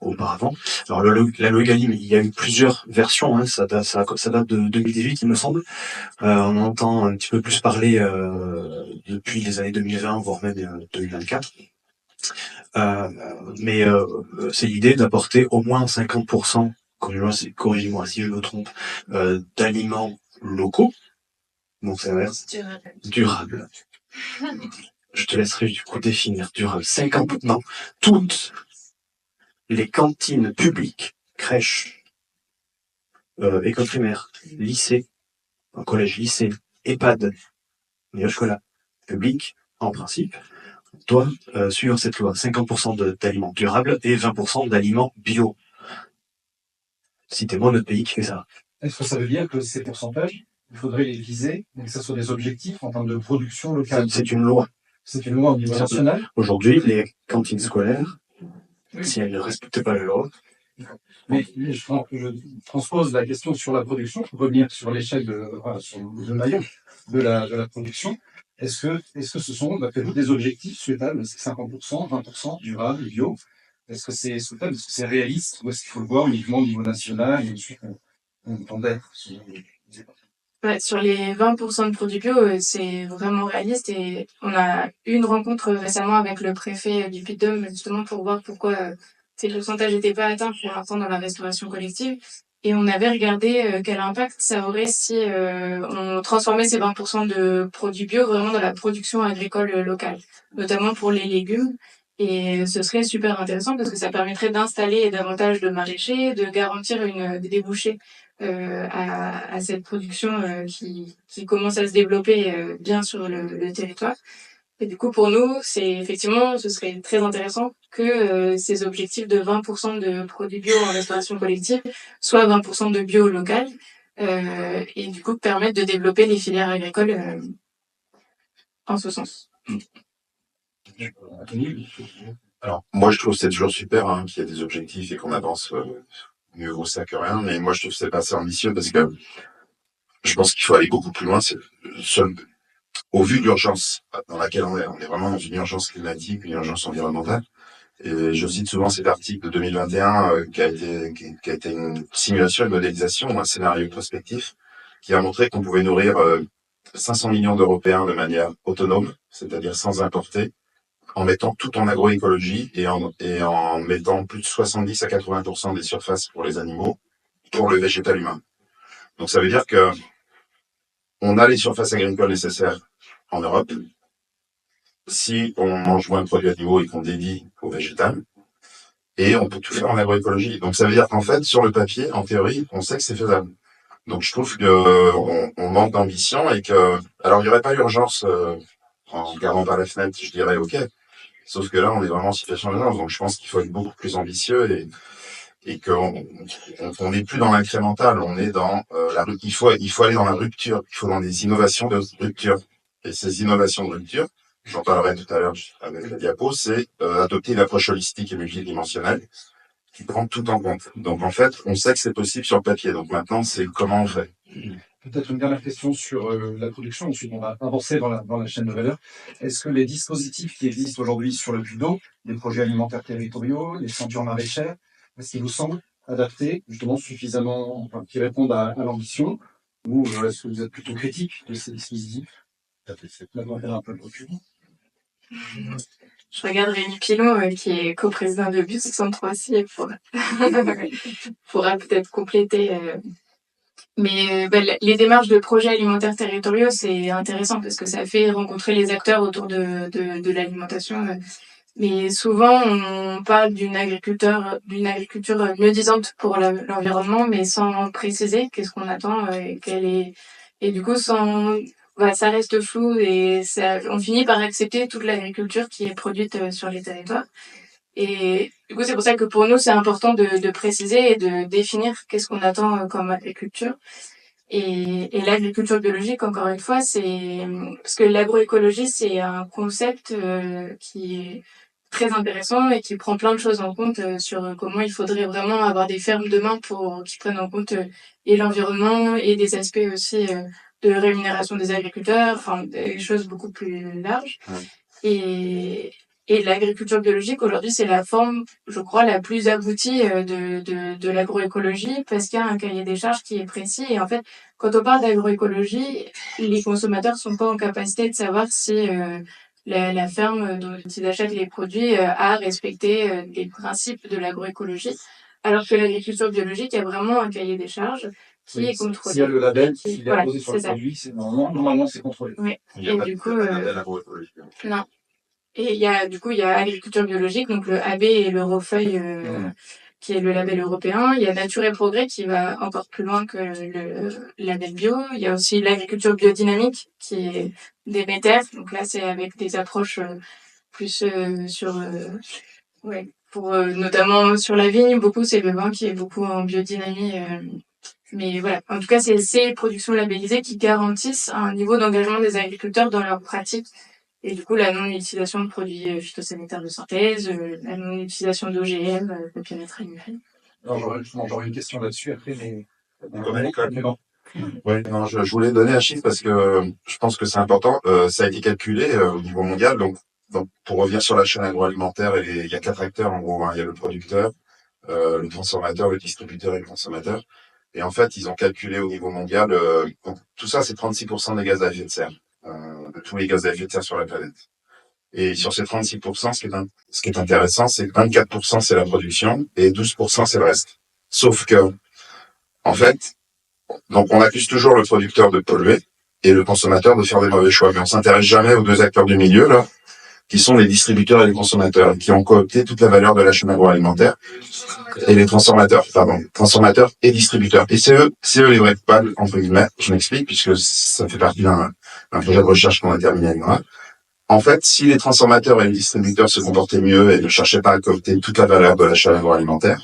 auparavant. Alors, la loi Egalim, il y a eu plusieurs versions, hein, ça date de 2018, il me semble. On entend un petit peu plus parler depuis les années 2020, voire même 2024. Mais c'est l'idée d'apporter au moins 50%, corrigez-moi si je me trompe, d'aliments locaux. Donc, ça va être durable. Je te laisserai du coup définir durable. 50, non, toutes les cantines publiques, crèches, écoles primaires, lycées, collège, lycée, EHPAD, milieu scolaire, public, en principe, doivent suivre cette loi. 50% d'aliments durables et 20% d'aliments bio. Citez-moi notre pays qui fait ça. Est-ce que ça veut dire que ces pourcentages, il faudrait les viser, et que ce soit des objectifs en termes de production locale? C'est une loi. C'est une loi au niveau national. Aujourd'hui, les cantines scolaires, si elles ne respectent pas la loi. Mais je transpose la question sur la production, pour revenir sur l'échelle sur le maillon de la production. Est-ce que ce sont, d'après vous, des objectifs souhaitables? C'est 50%, 20%, durable, bio? Est-ce que c'est souhaitable? Est-ce que c'est réaliste? Ou est-ce qu'il faut le voir uniquement au niveau national et ensuite on pondère? Ouais, sur les 20% de produits bio, c'est vraiment réaliste et on a eu une rencontre récemment avec le préfet du Puy-de-Dôme justement pour voir pourquoi ces pourcentages n'étaient pas atteints pour l'instant dans la restauration collective. Et on avait regardé quel impact ça aurait si on transformait ces 20% de produits bio vraiment dans la production agricole locale, notamment pour les légumes. Et ce serait super intéressant parce que ça permettrait d'installer davantage de maraîchers, de garantir des débouchés à cette production qui commence à se développer bien sur le territoire. Et du coup, pour nous, ce serait très intéressant que ces objectifs de 20% de produits bio en restauration collective soient 20% de bio local et du coup permettent de développer les filières agricoles en ce sens. Alors, moi, je trouve que c'est toujours super hein, qu'il y ait des objectifs et qu'on avance. Mieux vaut ça que rien. Mais moi, je trouve que c'est pas assez ambitieux parce que je pense qu'il faut aller beaucoup plus loin. Au vu de l'urgence dans laquelle on est vraiment dans une urgence climatique, une urgence environnementale. Et je cite souvent cet article de 2021 qui a été une simulation, une modélisation, un scénario prospectif qui a montré qu'on pouvait nourrir 500 millions d'Européens de manière autonome, c'est-à-dire sans importer, en mettant tout en agroécologie et en mettant plus de 70 à 80% des surfaces pour les animaux, pour le végétal humain. Donc ça veut dire que on a les surfaces agricoles nécessaires en Europe. Si on mange moins de produits animaux et qu'on dédie au végétal, et on peut tout faire en agroécologie. Donc ça veut dire qu'en fait, sur le papier, en théorie, on sait que c'est faisable. Donc je trouve que on manque d'ambition et que, alors il n'y aurait pas urgence en regardant par la fenêtre, je dirais ok. Sauf que là, on est vraiment en situation d'urgence. Donc je pense qu'il faut être beaucoup plus ambitieux et qu'on n'est plus dans l'incrémental. On est dans il faut aller dans la rupture. Il faut dans des innovations de rupture. Et ces innovations de rupture, j'en parlerai tout à l'heure avec la diapo, c'est adopter une approche holistique et multidimensionnelle qui prend tout en compte. Donc en fait, on sait que c'est possible sur le papier. Donc maintenant, c'est comment on fait. Peut-être une dernière question sur la production, ensuite on va avancer dans la chaîne de valeur. Est-ce que les dispositifs qui existent aujourd'hui sur le Puy-de-Dôme, les projets alimentaires territoriaux, les ceintures maraîchères, est-ce qu'ils vous semblent adaptés, justement suffisamment, enfin, qui répondent à l'ambition, ou est-ce que vous êtes plutôt critique de ces dispositifs? Là, on va faire un peu le recul. Je regarde Rémi Pilon, qui est coprésident de Bus 63C pourra peut-être compléter. Mais les démarches de projets alimentaires territoriaux, c'est intéressant parce que ça fait rencontrer les acteurs autour de l'alimentation. Mais souvent, on parle d'une agriculture mieux-disante pour l'environnement, mais sans préciser qu'est-ce qu'on attend et du coup, ça reste flou et on finit par accepter toute l'agriculture qui est produite sur les territoires. Et du coup, c'est pour ça que pour nous, c'est important de préciser et de définir qu'est-ce qu'on attend comme agriculture. Et l'agriculture biologique, encore une fois, parce que l'agroécologie, c'est un concept qui est très intéressant et qui prend plein de choses en compte sur comment il faudrait vraiment avoir des fermes demain qui prennent en compte et l'environnement et des aspects aussi de rémunération des agriculteurs, enfin des choses beaucoup plus larges. Et l'agriculture biologique, aujourd'hui, c'est la forme, je crois, la plus aboutie de l'agroécologie parce qu'il y a un cahier des charges qui est précis. Et en fait, quand on parle d'agroécologie, les consommateurs sont pas en capacité de savoir si la ferme dont ils achètent les produits a respecté les principes de l'agroécologie. Alors que l'agriculture biologique, il y a vraiment un cahier des charges qui est contrôlé. S'il y a le label qui est Voilà, posé sur le c'est ça. produit, c'est normalement c'est contrôlé. Oui. Il y a Et pas du de coup, label agroécologique. non. Et il y a agriculture biologique, donc le AB et le REFEUIL, qui est le label européen. Il y a Nature et Progrès qui va encore plus loin que le label bio. Il y a aussi l'agriculture biodynamique qui est Déméter. Donc là, c'est avec des approches plus pour notamment sur la vigne. Beaucoup, c'est le vin qui est beaucoup en biodynamie. Mais voilà, en tout cas, c'est ces productions labellisées qui garantissent un niveau d'engagement des agriculteurs dans leur pratique. Et du coup, la non-utilisation de produits phytosanitaires de synthèse, la non-utilisation d'OGM, de bien-être animal. Alors j'aurais une question là-dessus après, mais Comme à l'école. mais bon. Oui, non, je voulais donner un chiffre parce que je pense que c'est important. Ça a été calculé au niveau mondial. Donc, pour revenir sur la chaîne agroalimentaire, il y a 4 acteurs en gros. Hein. Il y a le producteur, le transformateur, le distributeur et le consommateur. Et en fait, ils ont calculé au niveau mondial, donc, tout ça, c'est 36% des gaz à effet de serre, de tous les gaz à effet de serre sur la planète. Et sur ces 36%, ce qui est intéressant, c'est que 24% c'est la production et 12% c'est le reste. Sauf que, en fait, donc on accuse toujours le producteur de polluer et le consommateur de faire des mauvais choix. Mais on s'intéresse jamais aux deux acteurs du milieu, là, qui sont les distributeurs et les consommateurs, qui ont coopté toute la valeur de la chaîne agroalimentaire, et les transformateurs et distributeurs. Et c'est eux les vrais coupables, entre guillemets. Je m'explique, puisque ça fait partie d'un projet de recherche qu'on a terminé avec moi. En fait, si les transformateurs et les distributeurs se comportaient mieux et ne cherchaient pas à coopter toute la valeur de la chaîne agroalimentaire,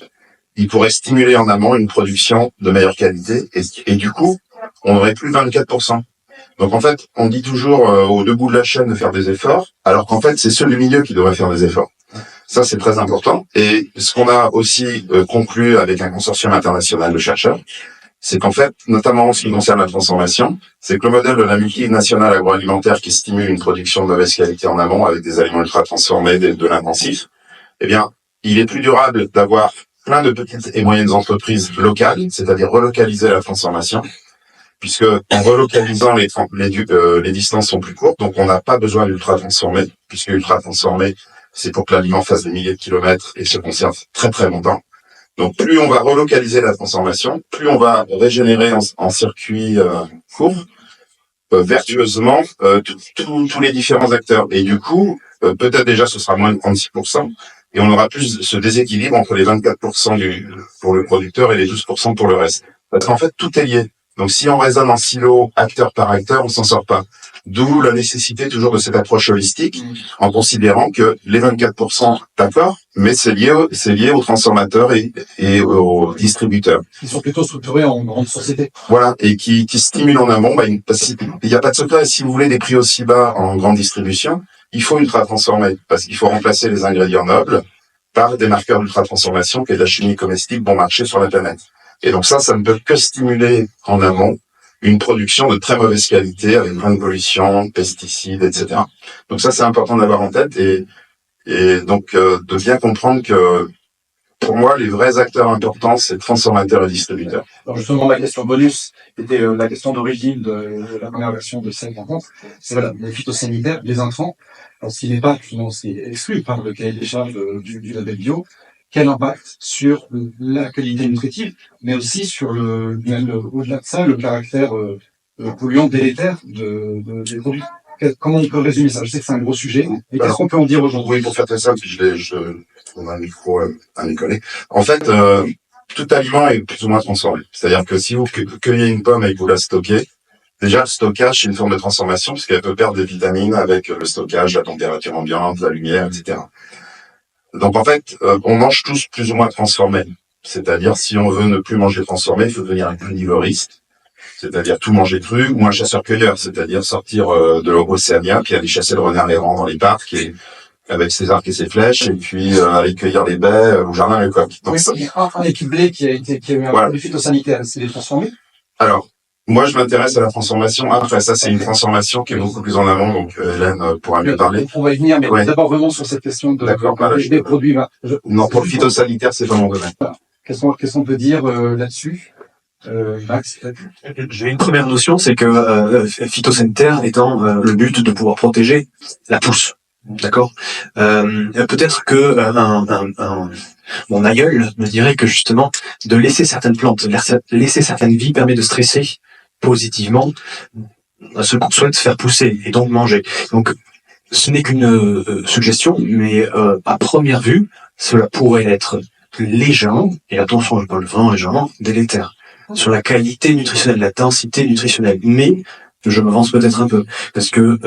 ils pourraient stimuler en amont une production de meilleure qualité, et du coup, on aurait plus 24%. Donc en fait, on dit toujours aux deux bouts de la chaîne de faire des efforts, alors qu'en fait, c'est ceux du milieu qui devraient faire des efforts. Ça, c'est très important. Et ce qu'on a aussi conclu avec un consortium international de chercheurs, c'est qu'en fait, notamment en ce qui concerne la transformation, c'est que le modèle de la multinationale agroalimentaire qui stimule une production de mauvaise qualité en amont avec des aliments ultra transformés, de l'intensif, eh bien, il est plus durable d'avoir plein de petites et moyennes entreprises locales, c'est-à-dire relocaliser la transformation, puisque en relocalisant les distances sont plus courtes, donc on n'a pas besoin d'ultra transformés, puisque ultra transformé, c'est pour que l'aliment fasse des milliers de kilomètres et se conserve très très longtemps. Donc plus on va relocaliser la transformation, plus on va régénérer en circuit court, vertueusement tous les différents acteurs. Et du coup, peut-être déjà ce sera moins de 36%, et on aura plus ce déséquilibre entre les 24% pour le producteur et les 12% pour le reste. Parce qu'en fait, tout est lié. Donc si on raisonne en silo, acteur par acteur, on s'en sort pas. D'où la nécessité toujours de cette approche holistique, en considérant que les 24%, d'accord, mais c'est lié aux transformateurs et aux distributeurs. Ils sont plutôt structurés en grande société. Voilà, et qui stimulent en amont. Parce qu'il n'y a pas de secret. Si vous voulez des prix aussi bas en grande distribution, il faut ultra transformer, parce qu'il faut remplacer les ingrédients nobles par des marqueurs d'ultra transformation, qui est de la chimie comestible bon marché sur la planète. Et donc ça ne peut que stimuler en amont une production de très mauvaise qualité avec plein de pollution, pesticides, etc. Donc ça, c'est important d'avoir en tête et donc de bien comprendre que pour moi, les vrais acteurs importants, c'est transformateurs et distributeurs. Alors justement, ma question bonus était la question d'origine de la première version de cette rencontre. C'est voilà, les phytosanitaires, les intrants. Alors s'il n'est pas financier exclu par le cahier des charges du label bio, quel impact sur la qualité nutritive, mais aussi sur au-delà de ça, le caractère polluant délétère des produits. Comment on peut résumer ça? Je sais que c'est un gros sujet. Et qu'est-ce qu'on peut en dire aujourd'hui? Oui, pour faire très simple, on a un micro à mes collègues. En fait, tout aliment est plus ou moins transformé. C'est-à-dire que si vous cueillez une pomme et que vous la stockez, déjà, le stockage, c'est une forme de transformation, parce qu'elle peut perdre des vitamines avec le stockage, la température ambiante, la lumière, etc. Donc en fait, on mange tous plus ou moins transformés. C'est-à-dire, si on veut ne plus manger transformé, il faut devenir un carnivoriste, c'est-à-dire tout manger cru, ou un chasseur-cueilleur, c'est-à-dire sortir de l'Océania, puis aller chasser le renard errant dans les parcs, et avec ses arcs et ses flèches, et puis aller cueillir les baies au jardin et quoi. Donc, oui, un équiblé qui a eu un produit phytosanitaire, c'est les transformés? Alors, moi, je m'intéresse à la transformation. Après, ça, c'est une transformation qui est beaucoup plus en amont, donc Hélène pourra mieux parler. On va y venir, mais d'abord vraiment sur cette question des produits. Non, pour le phytosanitaire, c'est pas mon domaine. Qu'est-ce qu'on peut dire là-dessus, Max? J'ai une première notion, c'est que phytosanitaire étant le but de pouvoir protéger la pousse. D'accord. Peut-être que mon aïeul me dirait que justement de laisser certaines plantes, laisser certaines vies permet de stresser positivement ce qu'on souhaite faire pousser et donc manger. Donc ce n'est qu'une suggestion, mais à première vue, cela pourrait être légèrement, et attention, je parle vraiment légèrement, délétère sur la qualité nutritionnelle, la densité nutritionnelle. Mais je m'avance peut-être un peu parce que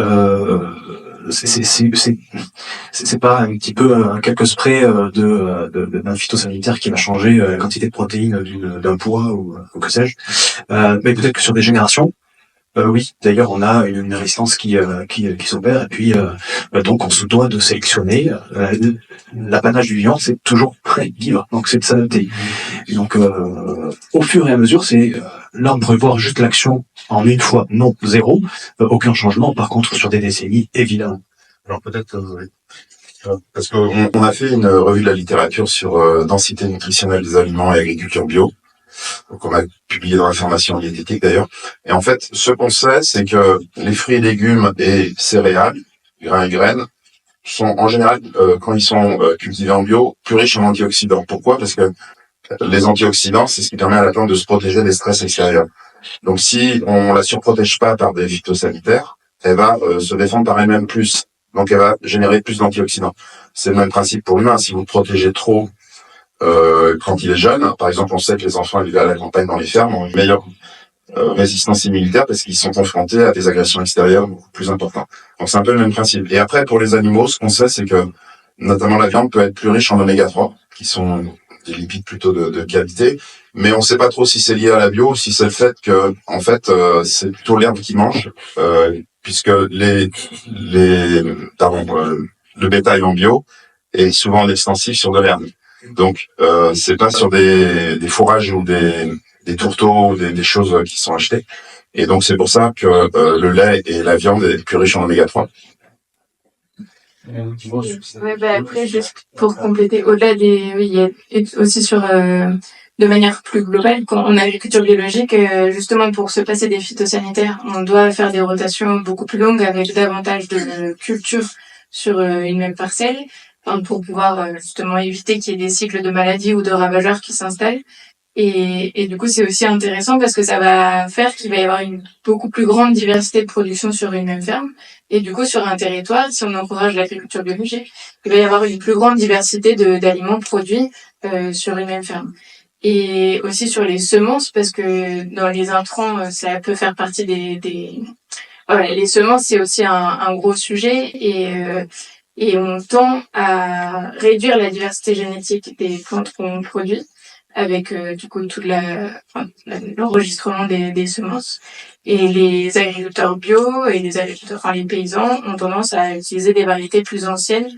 c'est pas un petit peu quelques sprays d'un phytosanitaire qui va changer la quantité de protéines d'un poids ou que sais-je. Mais peut-être que sur des générations, oui. D'ailleurs, on a une résistance qui s'opère et puis donc on se doit de sélectionner. L'apanage du vivant, c'est toujours vivre. Donc c'est de s'adapter. Et donc au fur et à mesure, là on pourrait voir juste l'action en une fois, non zéro, aucun changement. Par contre, sur des décennies, évidemment. Alors peut-être parce qu'on a fait une revue de la littérature sur densité nutritionnelle des aliments et agriculture bio. qu'on a publié dans l'information diététique d'ailleurs. Et en fait, ce qu'on sait, c'est que les fruits et légumes et céréales, grains et graines, sont en général, quand ils sont cultivés en bio, plus riches en antioxydants. Pourquoi? Parce que les antioxydants, c'est ce qui permet à la plante de se protéger des stress extérieurs. Donc si on la surprotège pas par des phytosanitaires, elle va se défendre par elle-même plus. Donc elle va générer plus d'antioxydants. C'est le même principe pour l'humain. Si vous le protégez trop quand il est jeune, par exemple, on sait que les enfants élevés à la campagne dans les fermes ont une meilleure résistance immunitaire parce qu'ils sont confrontés à des agressions extérieures beaucoup plus importantes. Donc c'est un peu le même principe. Et après, pour les animaux, ce qu'on sait, c'est que notamment la viande peut être plus riche en oméga 3, qui sont des lipides plutôt de qualité, mais on ne sait pas trop si c'est lié à la bio ou si c'est le fait que, en fait, c'est plutôt l'herbe qui mange, puisque le bétail en bio est souvent en extensif sur de l'herbe. Donc, c'est pas sur des fourrages ou des tourteaux ou des choses qui sont achetées. Et donc, c'est pour ça que le lait et la viande est plus riche en oméga 3. Ouais, après, juste pour compléter, au-delà oui, il y a aussi sur, de manière plus globale, quand en agriculture biologique, justement pour se passer des phytosanitaires, on doit faire des rotations beaucoup plus longues avec davantage de cultures sur une même parcelle, pour pouvoir justement éviter qu'il y ait des cycles de maladies ou de ravageurs qui s'installent. Et du coup, c'est aussi intéressant parce que ça va faire qu'il va y avoir une beaucoup plus grande diversité de production sur une même ferme. Et du coup, sur un territoire, si on encourage l'agriculture biologique, il va y avoir une plus grande diversité d'aliments produits sur une même ferme. Et aussi sur les semences, parce que dans les intrants, ça peut faire partie voilà, les semences, c'est aussi un gros sujet et on tend à réduire la diversité génétique des plantes qu'on produit avec du coup toute l'enregistrement des semences. Et les agriculteurs bio et les paysans ont tendance à utiliser des variétés plus anciennes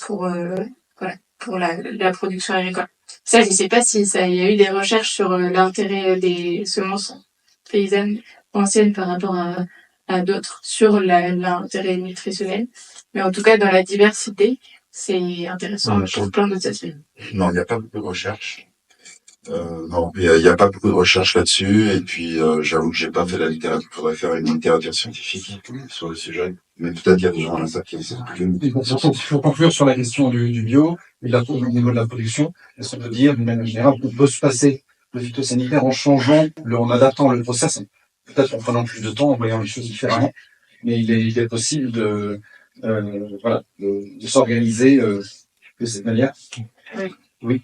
pour la production agricole. Ça, je sais pas si il y a eu des recherches sur l'intérêt des semences paysannes anciennes par rapport à d'autres sur l'intérêt nutritionnel. Mais en tout cas, dans la diversité, c'est intéressant pour plein d'autres aspects. Non, il n'y a pas beaucoup de recherches. Non, il y a pas beaucoup de recherches là-dessus. Et puis, j'avoue que j'ai pas fait la littérature. Il faudrait faire une littérature scientifique sur le sujet. Mais peut-être qu'il y a des gens à ça qui Pour conclure sur la question du bio et au niveau de la production, est-ce qu'on peut dire, d'une manière générale, qu'on peut se passer le phytosanitaire en changeant, en adaptant le process, peut-être en prenant plus de temps, en voyant les choses différemment, mais il est possible de s'organiser de cette manière. Oui. Oui.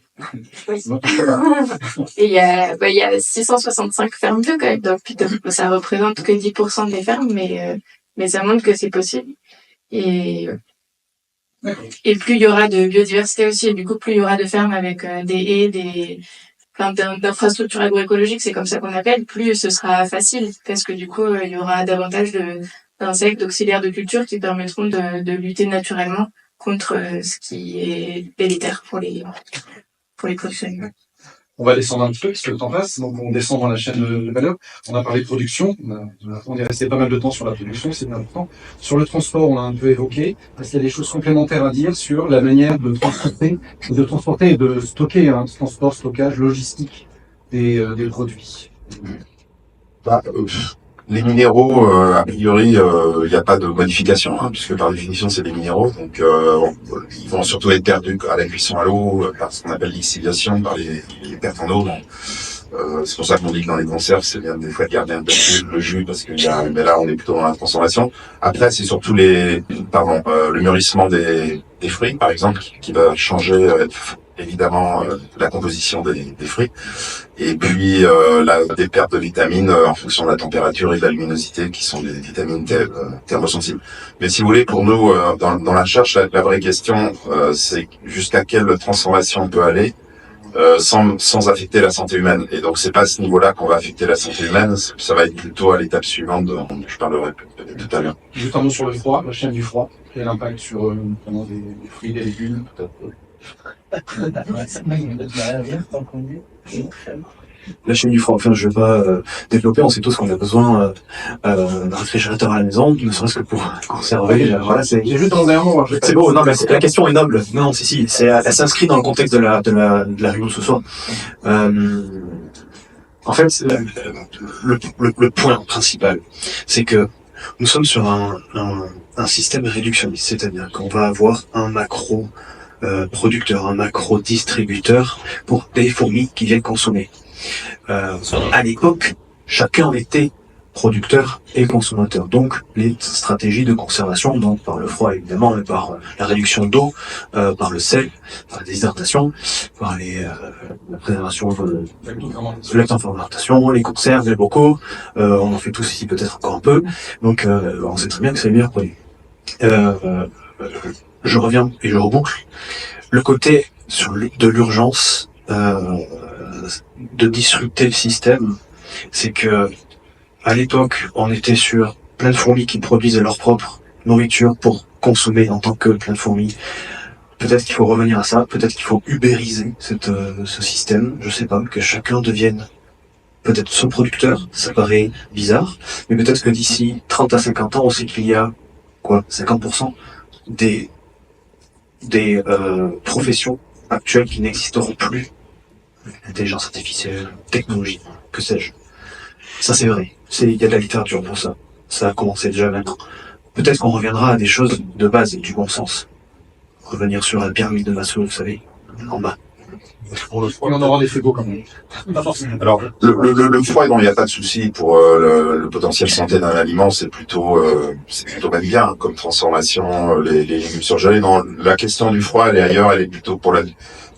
Et il y a 665 fermes bio quand même, donc ça représente que 10% des fermes, mais ça montre que c'est possible. Et plus il y aura de biodiversité aussi, et du coup plus il y aura de fermes avec des haies, d'infrastructures agroécologiques, c'est comme ça qu'on appelle, plus ce sera facile, parce que du coup il y aura davantage d'insectes, d'auxiliaires de culture qui permettront de lutter naturellement contre ce qui est délétère pour les productions animales. On va descendre un petit peu, parce que le temps passe, donc on descend dans la chaîne de valeur. On a parlé de production, on est resté pas mal de temps sur la production, c'est bien important. Sur le transport, on l'a un peu évoqué. Est-ce qu'il y a des choses complémentaires à dire sur la manière de transporter et de stocker, transport, stockage, logistique des produits? Les minéraux, a priori, il n'y a pas de modification, puisque par définition, c'est des minéraux. Donc, ils vont surtout être perdus à la cuisson à l'eau, par ce qu'on appelle l'exiliation, par les pertes en eau. C'est pour ça qu'on dit que dans les conserves, c'est bien des fois de garder un peu le jus, parce que mais là, on est plutôt dans la transformation. Après, c'est surtout le mûrissement des fruits, par exemple, qui va changer évidemment la composition des fruits, et puis des pertes de vitamines en fonction de la température et de la luminosité, qui sont des vitamines thermosensibles. Mais si vous voulez, pour nous, dans la recherche, la vraie question, c'est jusqu'à quelle transformation on peut aller sans affecter la santé humaine. Et donc c'est pas à ce niveau-là qu'on va affecter la santé humaine, ça va être plutôt à l'étape suivante dont je parlerai tout à l'heure. Juste un mot sur le froid, la chaîne du froid, et l'impact sur notamment des fruits, des légumes, peut-être. La chaîne du froid, enfin je vais pas développer, on sait tous qu'on a besoin d'un réfrigérateur à la maison, ne serait-ce que pour conserver, voilà, J'ai juste demandé un mot. C'est beau, non mais la question est noble. Non, si, elle s'inscrit dans le contexte de la réunion de ce soir. En fait, le point principal, c'est que nous sommes sur un système réductionniste, c'est-à-dire qu'on va avoir un macro producteur, un macro distributeur pour des fourmis qui viennent consommer. À l'époque, chacun était producteur et consommateur. Donc, les stratégies de conservation, donc par le froid évidemment, par la réduction d'eau, par le sel, par la déshydratation, par la préservation de la fermentation, les conserves, les bocaux, on en fait tous ici peut-être encore un peu. Donc, on sait très bien que c'est le meilleur produit. Je reviens et je reboucle. Le côté de l'urgence de disrupter le système, c'est que à l'époque, on était sur plein de fourmis qui produisaient leur propre nourriture pour consommer en tant que plein de fourmis. Peut-être qu'il faut revenir à ça, peut-être qu'il faut ubériser ce système, je sais pas, que chacun devienne peut-être son producteur, ça paraît bizarre, mais peut-être que d'ici 30 à 50 ans, on sait qu'il y a 50% des professions actuelles qui n'existeront plus. Intelligence artificielle, technologie, que sais-je. Ça c'est vrai, il y a de la littérature pour ça. Ça a commencé déjà maintenant. Peut-être qu'on reviendra à des choses de base et du bon sens. Revenir sur la pyramide de Maslow, vous savez, en bas. Pour le froid, on aura des fégos quand même. Pas forcément. Alors, le froid, il n'y a pas de souci pour le potentiel santé d'un aliment, c'est plutôt même bien comme transformation, les légumes surgelés. Non, la question du froid, elle est ailleurs, elle est plutôt pour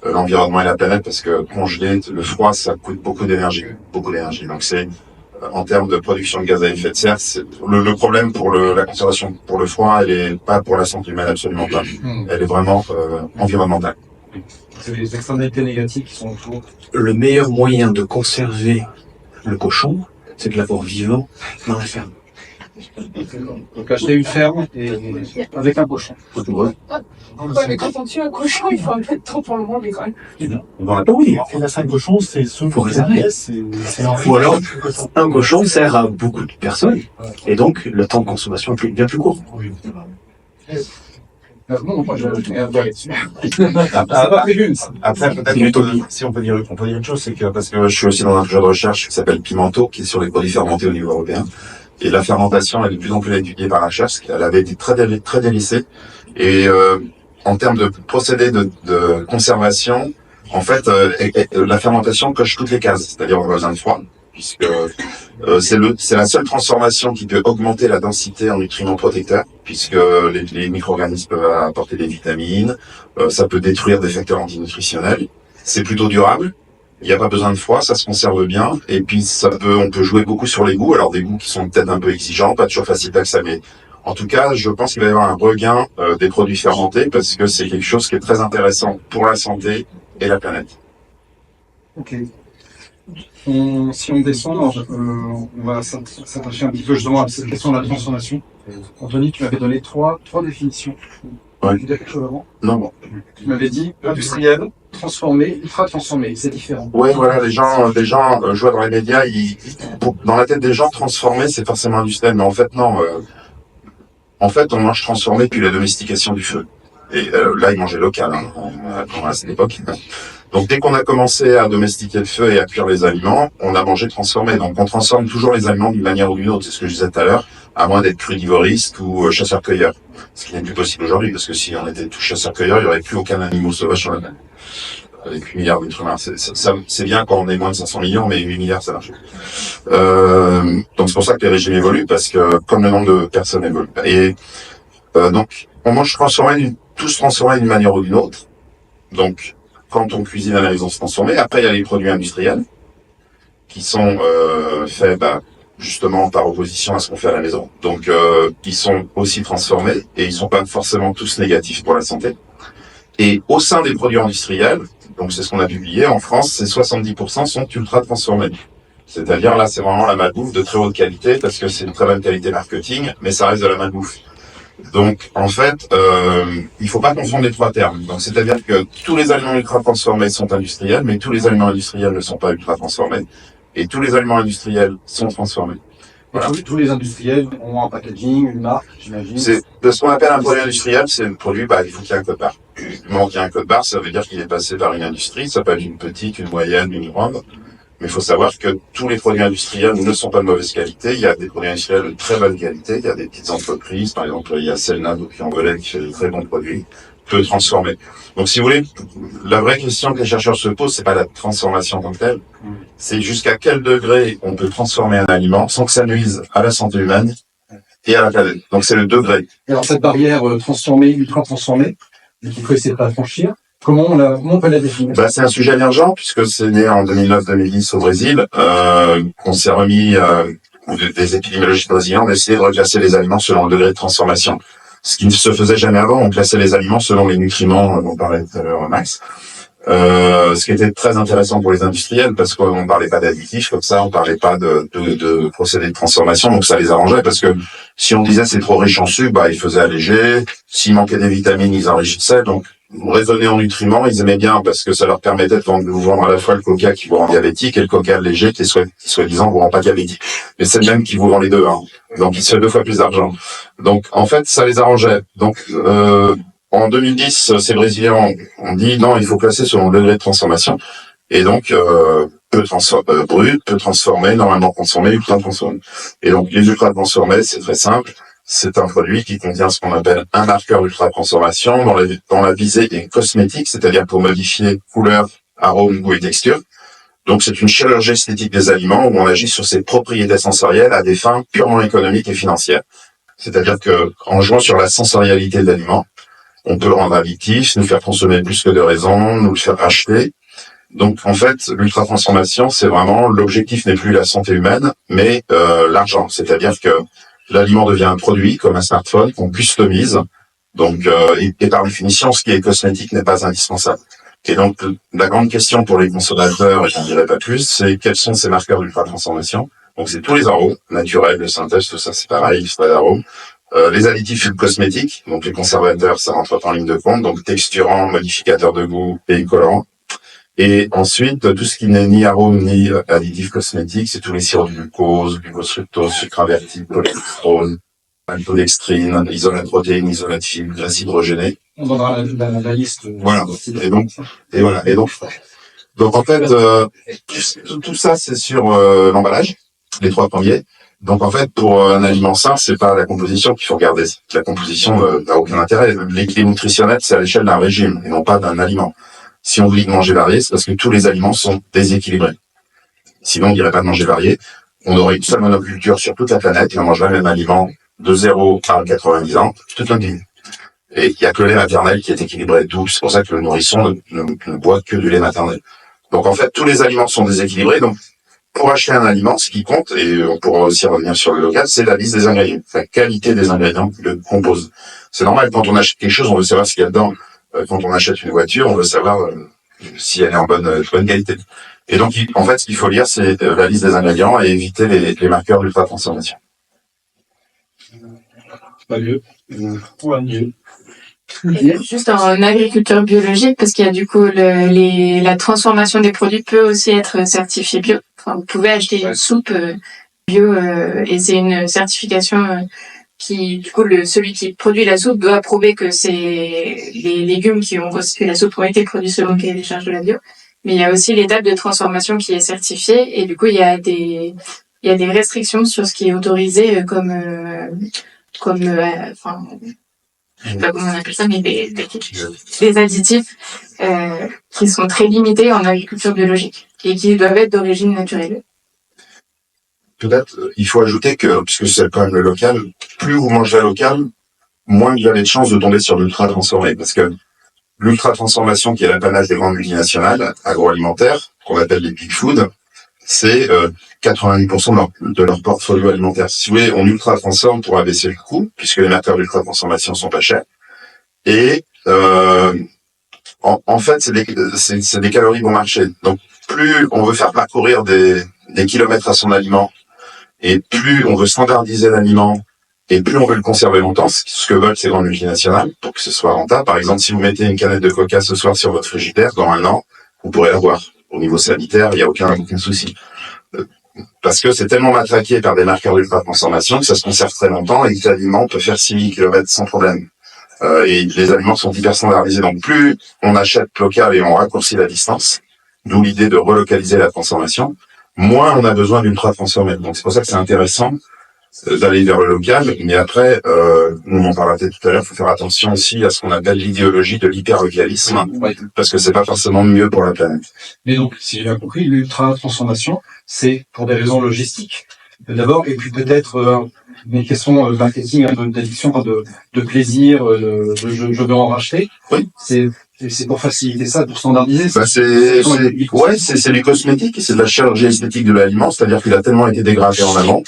l'environnement et la planète, parce que congeler le froid, ça coûte beaucoup d'énergie. Donc c'est en termes de production de gaz à effet de serre, le problème pour la conservation pour le froid, elle est pas pour la santé humaine, absolument pas. Elle est vraiment environnementale. C'est les externalités négatives qui sont autour. Le meilleur moyen de conserver le cochon, c'est de l'avoir vivant dans la ferme. Donc acheter une ferme et avec un cochon. Ouais, mais quand on tue un cochon, il faut un peu de temps pour le manger quand même. Oui, Et la salle cochon, c'est ce pour réserver. Ou alors, un cochon sert à beaucoup de personnes, et donc le temps de consommation est bien plus court. Non, moi je rien à dire là-dessus. Après, peut-être, si on peut dire une chose, c'est que, parce que je suis aussi dans un projet de recherche qui s'appelle Pimento, qui est sur les produits fermentés au niveau européen. Et la fermentation est de plus en plus étudiée par la recherche, elle avait été très délaissée. Et, en termes de procédés de conservation, en fait, la fermentation coche toutes les cases. C'est-à-dire, on a besoin de froid, puisque, c'est la seule transformation qui peut augmenter la densité en nutriments protecteurs, puisque les micro-organismes peuvent apporter des vitamines, ça peut détruire des facteurs antinutritionnels. C'est plutôt durable. Il n'y a pas besoin de froid, ça se conserve bien, et puis on peut jouer beaucoup sur les goûts, alors des goûts qui sont peut-être un peu exigeants, pas toujours faciles d'accès, mais en tout cas, je pense qu'il va y avoir un regain des produits fermentés, parce que c'est quelque chose qui est très intéressant pour la santé et la planète. Ok. Si on descend, on va s'attacher un petit peu justement à cette question de la transformation. Anthony, tu m'avais donné trois définitions. Ouais. Tu veux dire quelque chose avant? Non, bon. Tu m'avais dit industriel, transformé, ultra transformé, c'est différent. Ouais, voilà, les gens, je vois dans les médias, dans la tête des gens, transformé, c'est forcément industriel, mais en fait, non. En fait, on mange transformé depuis la domestication du feu. Et là, ils mangeaient local, à cette époque. Donc, dès qu'on a commencé à domestiquer le feu et à cuire les aliments, on a mangé transformé. Donc, on transforme toujours les aliments d'une manière ou d'une autre. C'est ce que je disais tout à l'heure, à moins d'être crudivoriste ou chasseur-cueilleur. Ce qui n'est plus possible aujourd'hui, parce que si on était tous chasseurs-cueilleurs, il n'y aurait plus aucun animal sauvage sur la planète. Avec 8 milliards d'êtres humains. C'est bien quand on est moins de 500 millions, mais 8 milliards, ça marche. Donc, c'est pour ça que les régimes évoluent, parce que comme le nombre de personnes évolue. Et donc, on mange tous transformés d'une manière ou d'une autre. Donc, quand on cuisine à la maison, c'est transformé. Après, il y a les produits industriels qui sont faits justement par opposition à ce qu'on fait à la maison. Donc, ils sont aussi transformés et ils sont pas forcément tous négatifs pour la santé. Et au sein des produits industriels, donc c'est ce qu'on a publié en France, c'est 70% sont ultra transformés. C'est-à-dire là, c'est vraiment la malbouffe de très haute qualité parce que c'est une très bonne qualité marketing, mais ça reste de la malbouffe. Donc, en fait, il faut pas confondre les trois termes. Donc, c'est-à-dire que tous les aliments ultra transformés sont industriels, mais tous les aliments industriels ne sont pas ultra transformés. Et tous les aliments industriels sont transformés. Voilà. Tous les industriels ont un packaging, une marque, j'imagine. C'est de ce qu'on appelle un produit industriel, c'est un produit, il faut qu'il y ait un code barre. Du moment qu'il y a un code barre, ça veut dire qu'il est passé par une industrie, ça peut être une petite, une moyenne, une grande. Mais il faut savoir que tous les produits industriels ne sont pas de mauvaise qualité. Il y a des produits industriels de très bonne qualité. Il y a des petites entreprises, par exemple, il y a Selna depuis Angolais qui fait de très bons produits, peu transformés. Donc, si vous voulez, la vraie question que les chercheurs se posent, c'est pas la transformation en tant que telle. C'est jusqu'à quel degré on peut transformer un aliment sans que ça nuise à la santé humaine et à la planète. Donc, c'est le degré. Et alors, cette barrière transformée, ultra transformée, qu'il faut essayer de pas franchir, comment on peut la définir? Bah, c'est un sujet émergent puisque c'est né en 2009-2010 au Brésil, qu'on s'est remis, des épidémiologistes brésiliens ont décidé de reclasser les aliments selon le degré de transformation. Ce qui ne se faisait jamais avant, on classait les aliments selon les nutriments dont parlait tout à l'heure Max. Ce qui était très intéressant pour les industriels parce qu'on parlait pas d'additifs comme ça, on parlait pas de procédés de transformation, donc ça les arrangeait parce que si on disait c'est trop riche en sucre, bah ils faisaient alléger. S'il manquait des vitamines, ils enrichissaient. Donc raisonner en nutriments, ils aimaient bien parce que ça leur permettait de vous vendre à la fois le coca qui vous rend diabétique et le coca léger qui soi-disant vous rend pas diabétique. Mais c'est le même qui vous vend les deux, hein. Donc il se fait 2 fois plus d'argent. Donc en fait ça les arrangeait. Donc en 2010, ces Brésiliens ont dit non, il faut classer selon le degré de transformation. Et donc, brut, peu transformé, normalement consommé, ultra transformé. Et donc, les ultra transformés, c'est très simple. C'est un produit qui contient ce qu'on appelle un marqueur d'ultra transformation dont la visée est cosmétique, c'est-à-dire pour modifier couleur, arôme, goût et texture. Donc, c'est une chirurgie esthétique des aliments où on agit sur ses propriétés sensorielles à des fins purement économiques et financières. C'est-à-dire que, en jouant sur la sensorialité de l'aliment, on peut le rendre addictif, nous faire consommer plus que de raison, nous le faire acheter. Donc, en fait, l'ultra-transformation, c'est vraiment, l'objectif n'est plus la santé humaine, mais l'argent. C'est-à-dire que l'aliment devient un produit, comme un smartphone, qu'on customise. Donc, et par définition, ce qui est cosmétique n'est pas indispensable. Et donc, la grande question pour les consommateurs, et j'en dirai pas plus, c'est quels sont ces marqueurs d'ultra-transformation. Donc, c'est tous les arômes, naturels, de synthèse, tout ça, c'est pareil, c'est pas d'arômes. Les additifs cosmétiques, donc les conservateurs, ça rentre pas en ligne de compte, donc texturants, modificateurs de goût et colorants. Et ensuite, tout ce qui n'est ni arôme ni additifs cosmétiques, c'est tous les sirops de glucose, glucose-fructose, sucre inverti, cholestérol, maltodextrine, isolats de protéines, isolats de fibres, graisses hydrogénées. On donnera la liste. Voilà. Et donc en fait, tout ça, c'est sur l'emballage, les 3 premiers. Donc en fait, pour un aliment sain, c'est pas la composition qu'il faut regarder. La composition n'a aucun intérêt. L'équilibre nutritionnel, c'est à l'échelle d'un régime et non pas d'un aliment. Si on dit de manger varié, c'est parce que tous les aliments sont déséquilibrés. Sinon, on dirait pas de manger varié. On aurait une seule monoculture sur toute la planète et on mangerait le même aliment de 0 à 90 ans, toute notre vie. Et il y a que le lait maternel qui est équilibré. D'où c'est pour ça que le nourrisson ne boit que du lait maternel. Donc en fait, tous les aliments sont déséquilibrés. Donc pour acheter un aliment, ce qui compte, et on pourra aussi revenir sur le local, c'est la liste des ingrédients, la qualité des ingrédients qui le composent. C'est normal, quand on achète quelque chose, on veut savoir ce qu'il y a dedans. Quand on achète une voiture, on veut savoir si elle est en bonne qualité. Et donc, en fait, ce qu'il faut lire, c'est la liste des ingrédients et éviter les marqueurs d'ultra-transformation. Pas mieux. Ouais, mieux. Et juste en agriculture biologique, parce qu'il y a du coup la transformation des produits peut aussi être certifiée bio. Enfin, vous pouvez acheter une soupe bio et c'est une certification qui, du coup, celui qui produit la soupe doit prouver que les légumes qui ont constitué la soupe ont été produits selon le cahier des charges de la bio. Mais il y a aussi l'étape de transformation qui est certifiée et du coup, il y a des restrictions sur ce qui est autorisé enfin, je sais pas comment on appelle ça, mais des additifs qui sont très limités en agriculture biologique et qui doivent être d'origine naturelle. Peut-être, il faut ajouter que, puisque c'est quand même le local, plus vous mangez local, moins vous avez de chances de tomber sur l'ultra-transformé. Parce que l'ultra-transformation, qui est l'apanage des grandes multinationales agroalimentaires, qu'on appelle les big food, c'est 90% de leur portfolio alimentaire. Si vous voulez, on ultra-transforme pour abaisser le coût, puisque les marqueurs d'ultra-transformation sont pas chers. Et en fait, c'est des calories bon marché. Donc, plus on veut faire parcourir des kilomètres à son aliment, et plus on veut standardiser l'aliment, et plus on veut le conserver longtemps, ce que veulent ces grandes multinationales, pour que ce soit rentable. Par exemple, si vous mettez une canette de coca ce soir sur votre frigidaire, dans 1 an, vous pourrez la boire. Au niveau sanitaire, il n'y a aucun souci. Parce que c'est tellement matraqué par des marqueurs d'ultra-transformation que ça se conserve très longtemps et que l'aliment peut faire 6 km sans problème. Et les aliments sont hyper standardisés. Donc plus on achète local et on raccourcit la distance, d'où l'idée de relocaliser la transformation, moins on a besoin d'ultra transformé. Donc c'est pour ça que c'est intéressant d'aller vers le local, mais après, nous on en parlera peut-être tout à l'heure, il faut faire attention aussi à ce qu'on appelle l'idéologie de l'hyper-localisme, parce que c'est pas forcément mieux pour la planète. Mais donc, si j'ai bien compris, l'ultra-transformation, c'est pour des raisons logistiques, d'abord, et puis peut-être des questions de marketing, d'addiction, de plaisir, je veux en racheter. Oui. C'est pour faciliter ça, pour standardiser. Bah c'est du cosmétique, c'est de la chirurgie esthétique de l'aliment, c'est-à-dire qu'il a tellement été dégradé en amont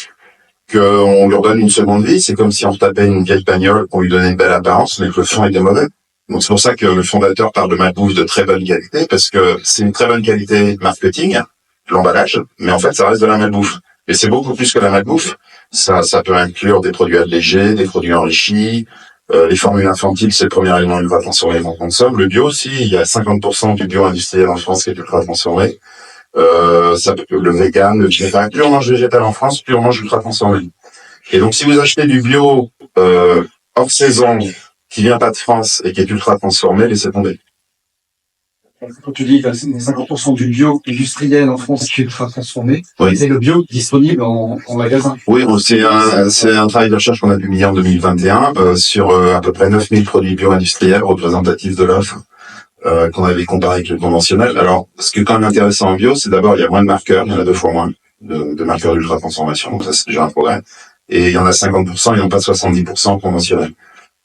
qu'on lui redonne une seconde vie. C'est comme si on retapait une vieille bagnole pour lui donner une belle apparence, mais que le fond était mauvais. Donc c'est pour ça que le fondateur parle de malbouffe de très bonne qualité, parce que c'est une très bonne qualité marketing, l'emballage, mais en fait ça reste de la malbouffe. Et c'est beaucoup plus que la malbouffe. Ça peut inclure des produits allégés, des produits enrichis, les formules infantiles, c'est le premier élément ultra transformé qu'on consomme. Le bio aussi, il y a 50% du bio industriel en France qui est ultra transformé. Ça peut le vegan, le végétal, plus on mange végétal en France, plus on mange ultra transformé. Et donc si vous achetez du bio hors saison, qui vient pas de France et qui est ultra transformé, laissez tomber. Quand tu dis 50% du bio industriel en France qui est ultra transformé, oui. C'est le bio disponible en magasin. Oui, c'est un travail de recherche qu'on a publié en 2021 sur à peu près 9000 produits bio industriels représentatifs de l'offre qu'on avait comparé avec le conventionnel. Alors, ce qui est quand même intéressant en bio, c'est d'abord il y a moins de marqueurs, il y en a 2 fois moins de marqueurs d'ultra transformation, donc ça c'est déjà un progrès. Et il y en a 50%, et non pas 70% conventionnels.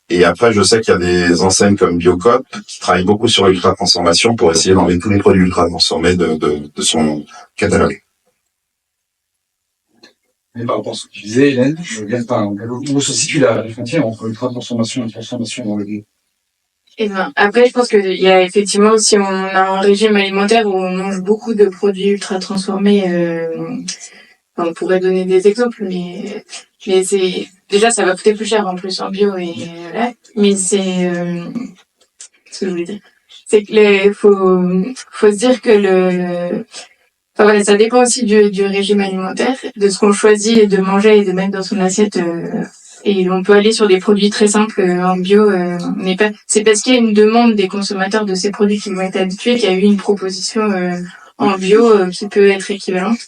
Et après, je sais qu'il y a des enseignes comme Biocoop qui travaillent beaucoup sur l'ultra transformation pour essayer d'enlever tous les produits ultra transformés de son catalogue. Et par rapport à ce que tu disais, Hélène, où se situe la frontière entre ultra transformation et transformation dans le bio? Et ben, après, je pense qu'il y a effectivement, si on a un régime alimentaire où on mange beaucoup de produits ultra transformés, on pourrait donner des exemples, mais c'est, déjà, ça va coûter plus cher en plus en bio et voilà. Mais c'est, ce que je voulais dire. C'est que faut se dire que enfin voilà, ça dépend aussi du régime alimentaire, de ce qu'on choisit de manger et de mettre dans son assiette, et on peut aller sur des produits très simples en bio, mais pas. C'est parce qu'il y a une demande des consommateurs de ces produits qui vont être habitués qu'il y a eu une proposition en bio qui peut être équivalente,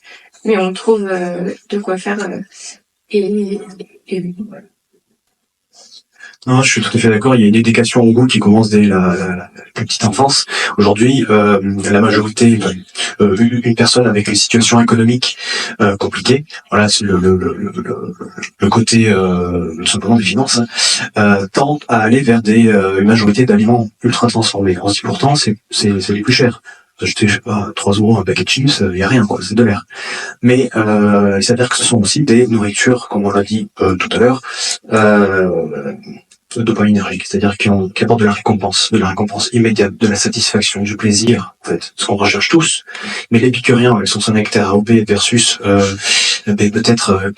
mais on trouve de quoi faire et voilà. Non, je suis tout à fait d'accord. Il y a une éducation au goût qui commence dès la plus petite enfance. Aujourd'hui, la majorité, une personne avec une situation économique compliquée, voilà, c'est le côté tout simplement des finances, tend à aller vers une majorité d'aliments ultra transformés. On se dit pourtant, c'est les plus chers. Acheter, je sais pas, 3 € un paquet de chips, y a rien, quoi, c'est de l'air. Mais il s'avère que ce sont aussi des nourritures, comme on l'a dit tout à l'heure, dopaminergiques, c'est-à-dire qui apportent de la récompense immédiate, de la satisfaction, du plaisir, en fait, ce qu'on recherche tous. Mais l'épicurien, avec son nectar AOP versus peut-être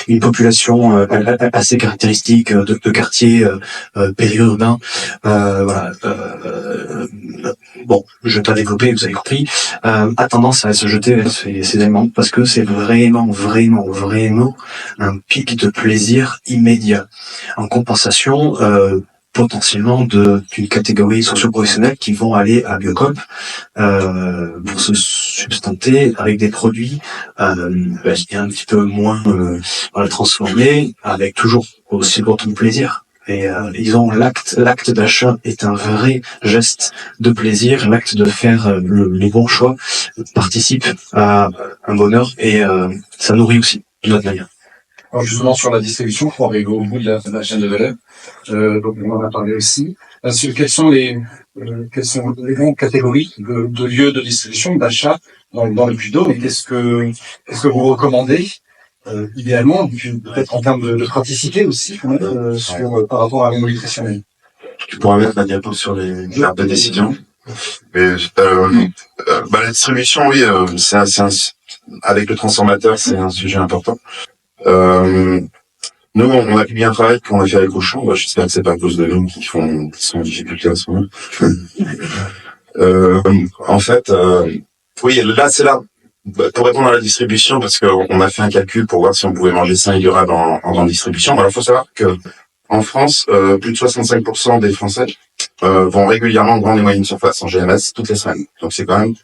une population assez caractéristique de quartiers périurbains, voilà. Bon, je vais pas développer, vous avez compris, a tendance à se jeter vers ces aliments parce que c'est vraiment un pic de plaisir immédiat en compensation potentiellement d'une catégorie socio-professionnelle qui vont aller à Biocoop pour se substanter avec des produits un petit peu moins transformés, avec toujours aussi autant de plaisir. Et l'acte d'achat est un vrai geste de plaisir, l'acte de faire les bons choix participe à un bonheur et ça nourrit aussi d'une autre manière. Alors justement sur la distribution, pour arriver au bout de la chaîne de valeur, donc on en a parlé aussi. Quelles sont les grandes catégories de lieux de distribution, d'achat dans le Puy-de-Dôme, et qu'est-ce que vous recommandez idéalement, peut-être en termes de praticité aussi, par rapport à la nutritionnelle. Tu pourras mettre la diapo sur les verbes de décision. Mais la distribution, oui, avec le transformateur, c'est un sujet important. Nous, on a publié un travail qu'on a fait avec Auchan. J'espère que c'est pas à cause de nous qui sont en difficulté à ce moment. En fait, oui, là, c'est là. Pour répondre à la distribution, parce qu'on a fait un calcul pour voir si on pouvait manger sain et durable en grande distribution. Alors, il faut savoir que en France, plus de 65% des Français vont régulièrement en grande et moyenne surface, en GMS, toutes les semaines. Donc, c'est quand même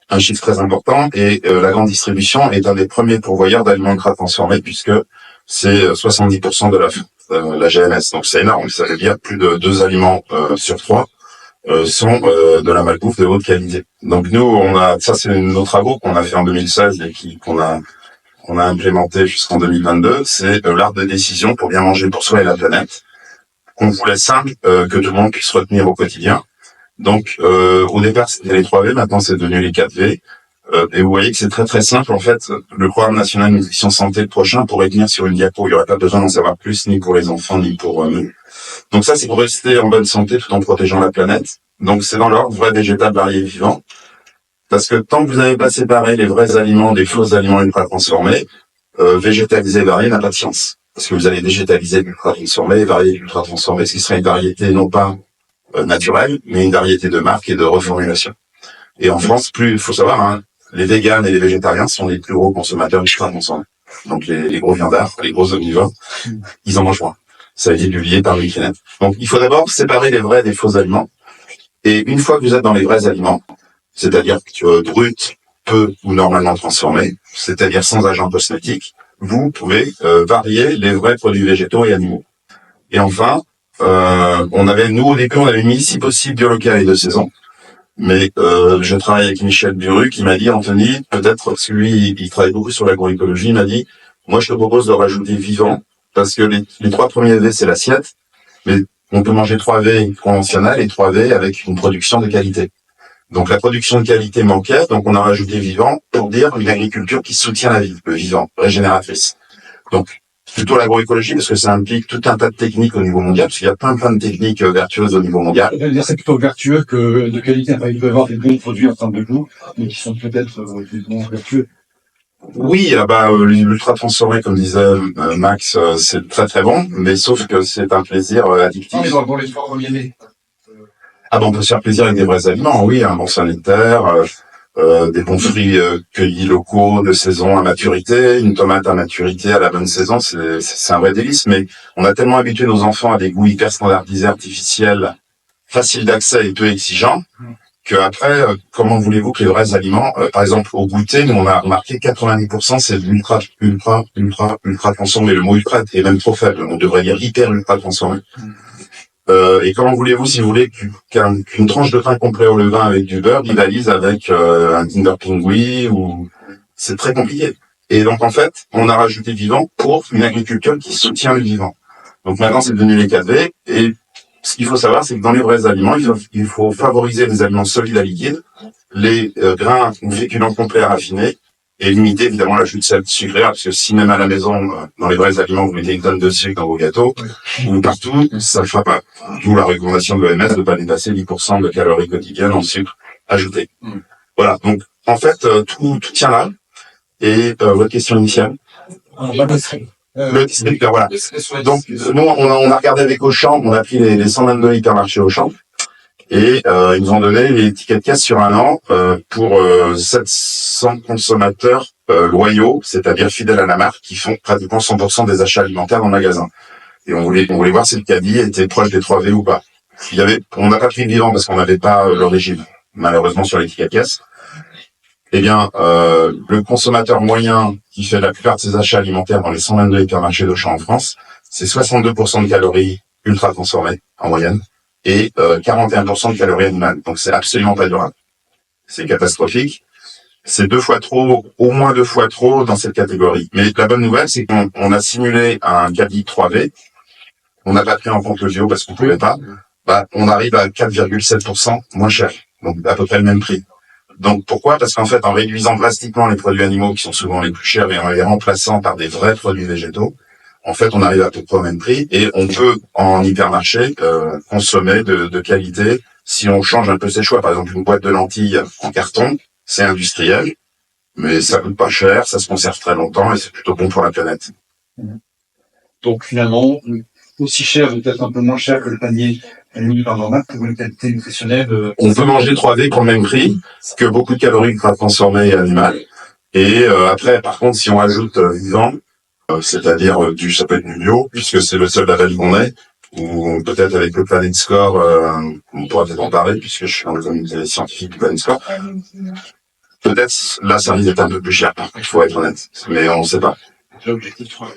un chiffre très important, et la grande distribution est un des premiers pourvoyeurs d'aliments ultra transformés, puisque c'est 70% de la GMS. Donc c'est énorme, ça veut dire plus de 2 aliments sur 3 sont de la malbouffe de haute qualité. Donc nous, ça c'est nos travaux qu'on a fait en 2016 et qu'on a implémenté jusqu'en 2022, c'est l'arbre de décision pour bien manger pour soi et la planète, qu'on voulait simple, que tout le monde puisse retenir au quotidien. Donc au départ c'était les 3V, maintenant c'est devenu les 4V. Et vous voyez que c'est très très simple en fait. Le programme national nutrition santé le prochain pourrait tenir sur une diapo. Il n'y aurait pas besoin d'en savoir plus ni pour les enfants ni pour nous. Donc ça c'est pour rester en bonne santé tout en protégeant la planète. Donc c'est dans l'ordre vrai végétal varié vivant. Parce que tant que vous n'avez pas séparé les vrais aliments des faux aliments ultra transformés, végétalisé varié n'a pas de sens. Parce que vous allez végétaliser l'ultra transformé, varié l'ultra transformé, ce qui serait une variété non pas naturelle, mais une variété de marque et de reformulation. Et en France, il faut savoir, hein, les véganes et les végétariens sont les plus gros consommateurs d'ultra transformés. Donc les gros viandards, les gros omnivores, ils en mangent moins. Ça veut dire du lié par le Wikienet. Donc il faut d'abord séparer les vrais des faux aliments. Et une fois que vous êtes dans les vrais aliments, c'est-à-dire bruts, peu ou normalement transformés, c'est-à-dire sans agents cosmétiques, vous pouvez varier les vrais produits végétaux et animaux. Et enfin, nous au début, on avait mis si possible bio local et de saison. Mais je travaille avec Michel Buru qui m'a dit, Anthony, peut-être parce que lui, il travaille beaucoup sur l'agroécologie, il m'a dit, moi je te propose de rajouter vivant, parce que les 3 premiers V c'est l'assiette, mais on peut manger 3 V conventionnels et 3 V avec une production de qualité. Donc la production de qualité manquait, donc on a rajouté vivant pour dire une agriculture qui soutient la vie, le vivant, régénératrice. Donc plutôt l'agroécologie parce que ça implique tout un tas de techniques au niveau mondial, parce qu'il y a plein de techniques vertueuses au niveau mondial. C'est plutôt vertueux que de qualité. Enfin, il peut y avoir des bons produits en termes de goût, mais qui sont peut-être moins vertueux. Oui, l'ultra transformé, comme disait Max, c'est très très bon, mais sauf que c'est un plaisir addictif. Non, mais dans les 3 premiers nés. On peut se faire plaisir avec des vrais aliments, oui, un bon sanitaire, des bons fruits cueillis locaux de saison à maturité, une tomate à maturité à la bonne saison, c'est un vrai délice. Mais on a tellement habitué nos enfants à des goûts hyper standardisés, artificiels, faciles d'accès et peu exigeants, que après, comment voulez-vous que les vrais aliments, par exemple au goûter, nous on a remarqué 90% c'est de ultra transformé. Le mot ultra est même trop faible, on devrait dire hyper ultra transformé. Et comment voulez-vous, si vous voulez, qu'une tranche de pain complet au levain avec du beurre rivalise avec un Kinder Pingui ou c'est très compliqué. Et donc en fait, on a rajouté vivant pour une agriculture qui soutient le vivant. Donc maintenant, c'est devenu les 4V. Et ce qu'il faut savoir, c'est que dans les vrais aliments, il faut favoriser les aliments solides à liquides, les grains ou féculents complets à raffiner, et limiter évidemment l'ajout de sel sucré, parce que si même à la maison, dans les vrais aliments, vous mettez une tonne de sucre dans vos gâteaux, ou partout, ça ne le fera pas. D'où la recommandation de l'OMS de ne pas dépasser 10% de calories quotidiennes en sucre ajouté. Voilà, donc en fait, tout tient là. Et votre question initiale le distributeur, voilà. Donc nous, on a regardé avec Auchan, on a pris les 122 hypermarchés Auchan, et ils nous ont donné les tickets de caisse sur un an pour 700 consommateurs loyaux, c'est-à-dire fidèles à la marque, qui font pratiquement 100% des achats alimentaires dans le magasin. Et on voulait voir si le caddie était proche des 3V ou pas. On n'a pas pris le vivant parce qu'on n'avait pas l'origine, malheureusement, sur les tickets de caisse. Eh bien, le consommateur moyen qui fait la plupart de ses achats alimentaires dans les 122 hypermarchés d'Auchan en France, c'est 62% de calories ultra transformées en moyenne et 41% de calories animales. Donc c'est absolument pas durable. C'est catastrophique. C'est 2 fois trop, au moins 2 fois trop dans cette catégorie. Mais la bonne nouvelle, c'est qu'on a simulé un caddie 3V. On n'a pas pris en compte le bio parce qu'on pouvait pas. On arrive à 4,7% moins cher. Donc à peu près le même prix. Donc pourquoi? Parce qu'en fait, en réduisant drastiquement les produits animaux qui sont souvent les plus chers et en les remplaçant par des vrais produits végétaux, en fait, on arrive à peu près au même prix et on peut en hypermarché consommer de qualité si on change un peu ses choix. Par exemple, une boîte de lentilles en carton, c'est industriel, mais ça coûte pas cher, ça se conserve très longtemps et c'est plutôt bon pour la planète. Donc finalement, aussi cher, peut-être un peu moins cher que le panier alimentaire normal pour une qualité nutritionnelle. On peut manger 3V pour le même prix que beaucoup de calories ultra transformées et animales. Et après, par contre, si on ajoute vivant, c'est-à-dire ça peut être du bio, puisque c'est le seul label qu'on ait, ou peut-être avec le Planet Score, on pourra peut-être en parler, puisque je suis dans le comité scientifique du Planet Score. peut-être là, ça risque d'être un peu plus cher. Il faut être honnête, mais on ne sait pas. L'objectif 3.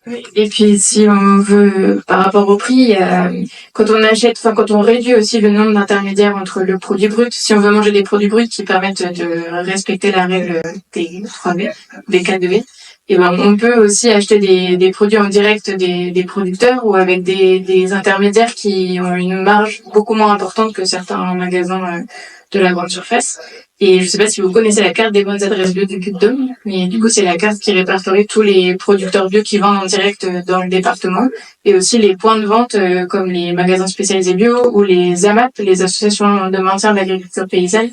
Oui. Et puis, si on veut, par rapport au prix, quand on réduit aussi le nombre d'intermédiaires entre le produit brut, si on veut manger des produits bruts qui permettent de respecter la règle des 3V, des 4V, et ben, on peut aussi acheter des produits en direct des producteurs ou avec des intermédiaires qui ont une marge beaucoup moins importante que certains magasins de la grande surface. Et je sais pas si vous connaissez la carte des bonnes adresses bio du Puy-de-Dôme, mais du coup, c'est la carte qui répertorie tous les producteurs bio qui vendent en direct dans le département et aussi les points de vente comme les magasins spécialisés bio ou les AMAP, les associations de maintien de l'agriculture paysanne,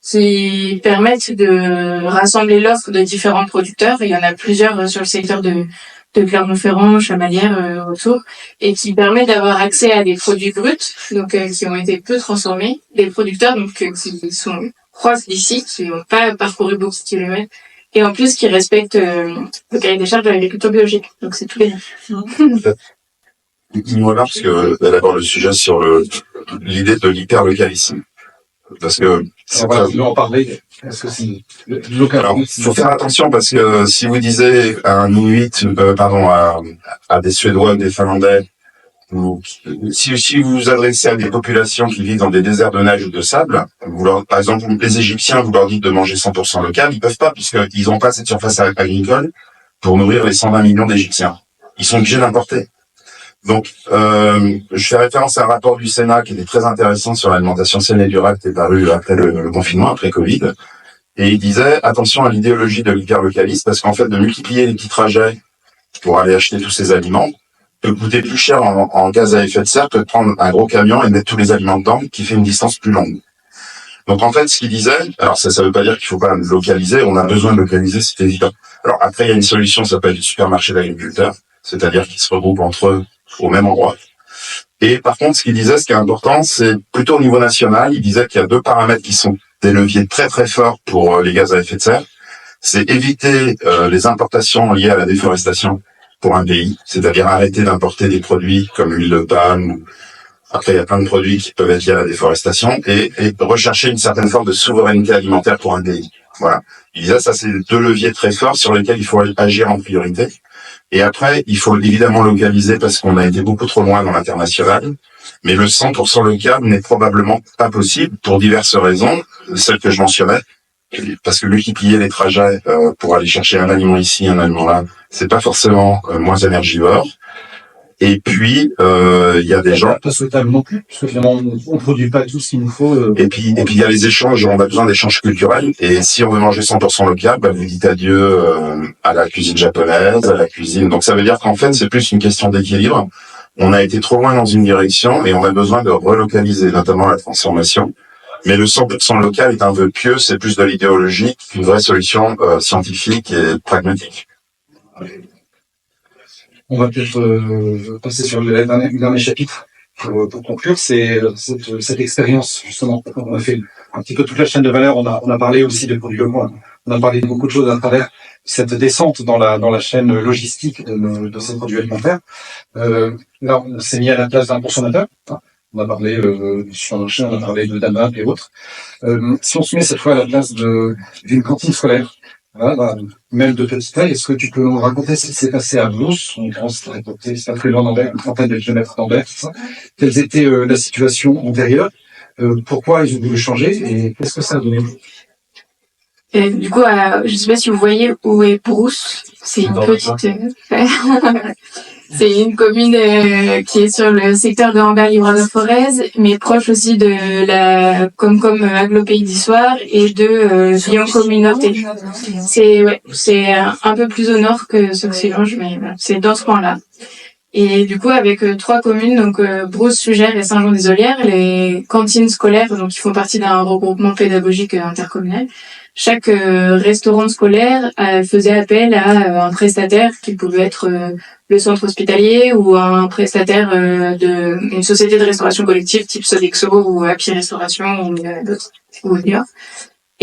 qui permettent de rassembler l'offre de différents producteurs. Et il y en a plusieurs sur le secteur de Clermont-Ferrand, Chamalières, autour, et qui permet d'avoir accès à des produits bruts, donc qui ont été peu transformés, des producteurs donc qui sont proches d'ici, qui n'ont pas parcouru beaucoup de kilomètres, et en plus qui respectent le cahier des charges de l'agriculture biologique. Donc c'est tous les deux. Une remarque, parce que d'abord le sujet sur l'idée de l'hyperlocalisme. Parce que On va en parler. Est-ce que c'est local? Alors, faut faire attention parce que si vous disiez à un Inuit, à des Suédois, des Finlandais, ou si vous vous adressez à des populations qui vivent dans des déserts de neige ou de sable, par exemple, les Égyptiens, vous leur dites de manger 100% local, ils peuvent pas puisqu'ils n'ont pas cette surface agricole pour nourrir les 120 millions d'Égyptiens. Ils sont obligés d'importer. Donc, je fais référence à un rapport du Sénat qui était très intéressant sur l'alimentation saine et durable qui est paru après le confinement, après Covid. Et il disait, attention à l'idéologie de l'hyperlocalisme, parce qu'en fait, de multiplier les petits trajets pour aller acheter tous ces aliments peut coûter plus cher en gaz à effet de serre que de prendre un gros camion et mettre tous les aliments dedans, qui fait une distance plus longue. Donc, en fait, ce qu'il disait, alors ça veut pas dire qu'il faut pas localiser, on a besoin de localiser, c'est évident. Alors, après, il y a une solution, ça s'appelle le supermarché d'agriculteurs, c'est-à-dire qu'ils se regroupent entre eux au même endroit. Et par contre, ce qu'il disait, ce qui est important, c'est plutôt au niveau national, il disait qu'il y a deux paramètres qui sont des leviers très très forts pour les gaz à effet de serre. C'est éviter les importations liées à la déforestation pour un pays, c'est-à-dire arrêter d'importer des produits comme l'huile de palme. Après, il y a plein de produits qui peuvent être liés à la déforestation et rechercher une certaine forme de souveraineté alimentaire pour un pays. Voilà. Il disait, ça, c'est deux leviers très forts sur lesquels il faut agir en priorité. Et après, il faut évidemment localiser parce qu'on a été beaucoup trop loin dans l'international. Mais le 100% local n'est probablement pas possible pour diverses raisons, celles que je mentionnais. Parce que multiplier les trajets pour aller chercher un aliment ici, un aliment là, c'est pas forcément moins énergivore. Et puis, il y a des gens... Pas souhaitable non plus, parce que finalement, on produit pas tout ce qu'il nous faut. Et puis, il y a les échanges, on a besoin d'échanges culturels. Et si on veut manger 100% local, vous dites adieu à la cuisine japonaise, à la cuisine. Donc, ça veut dire qu'en fait, c'est plus une question d'équilibre. On a été trop loin dans une direction et on a besoin de relocaliser, notamment la transformation. Mais le 100% local est un vœu pieux, c'est plus de l'idéologie qu'une vraie solution scientifique et pragmatique. On va peut-être passer sur le dernier chapitre pour conclure. C'est cette expérience, justement. On a fait un petit peu toute la chaîne de valeur. On a parlé aussi de produits locaux. On a parlé de beaucoup de choses à travers cette descente dans la chaîne logistique de ces produits alimentaires. Là, on s'est mis à la place d'un consommateur. On a parlé du supermarché, on a parlé de Dama et autres. Si on se met cette fois à la place d'une cantine scolaire, voilà, même de petite taille, est-ce que tu peux nous raconter ce qui s'est passé à Brousse? On pense que c'est pas très loin d'Ambert, une trentaine de kilomètres d'Ambert, tout ça. Quelles étaient la situation antérieure? Pourquoi ils ont voulu changer et qu'est-ce que ça a donné? Et du coup, je sais pas si vous voyez où est Brousse. C'est une petite... c'est une commune qui est sur le secteur de Ambert-Livradois-Forez, mais proche aussi de la Comcom Aglo-Pays d'Issoire et de Lyon Communauté. C'est un peu plus au nord que Sauxillange, mais voilà, c'est dans ce coin-là. Et du coup, avec trois communes, donc Brousse, Sugères et Saint-Jean-des-Olières, les cantines scolaires, donc qui font partie d'un regroupement pédagogique intercommunal, chaque restaurant scolaire faisait appel à un prestataire qui pouvait être le centre hospitalier ou un prestataire une société de restauration collective type Sodexo ou Happy Restauration ou d'autres ou Dior.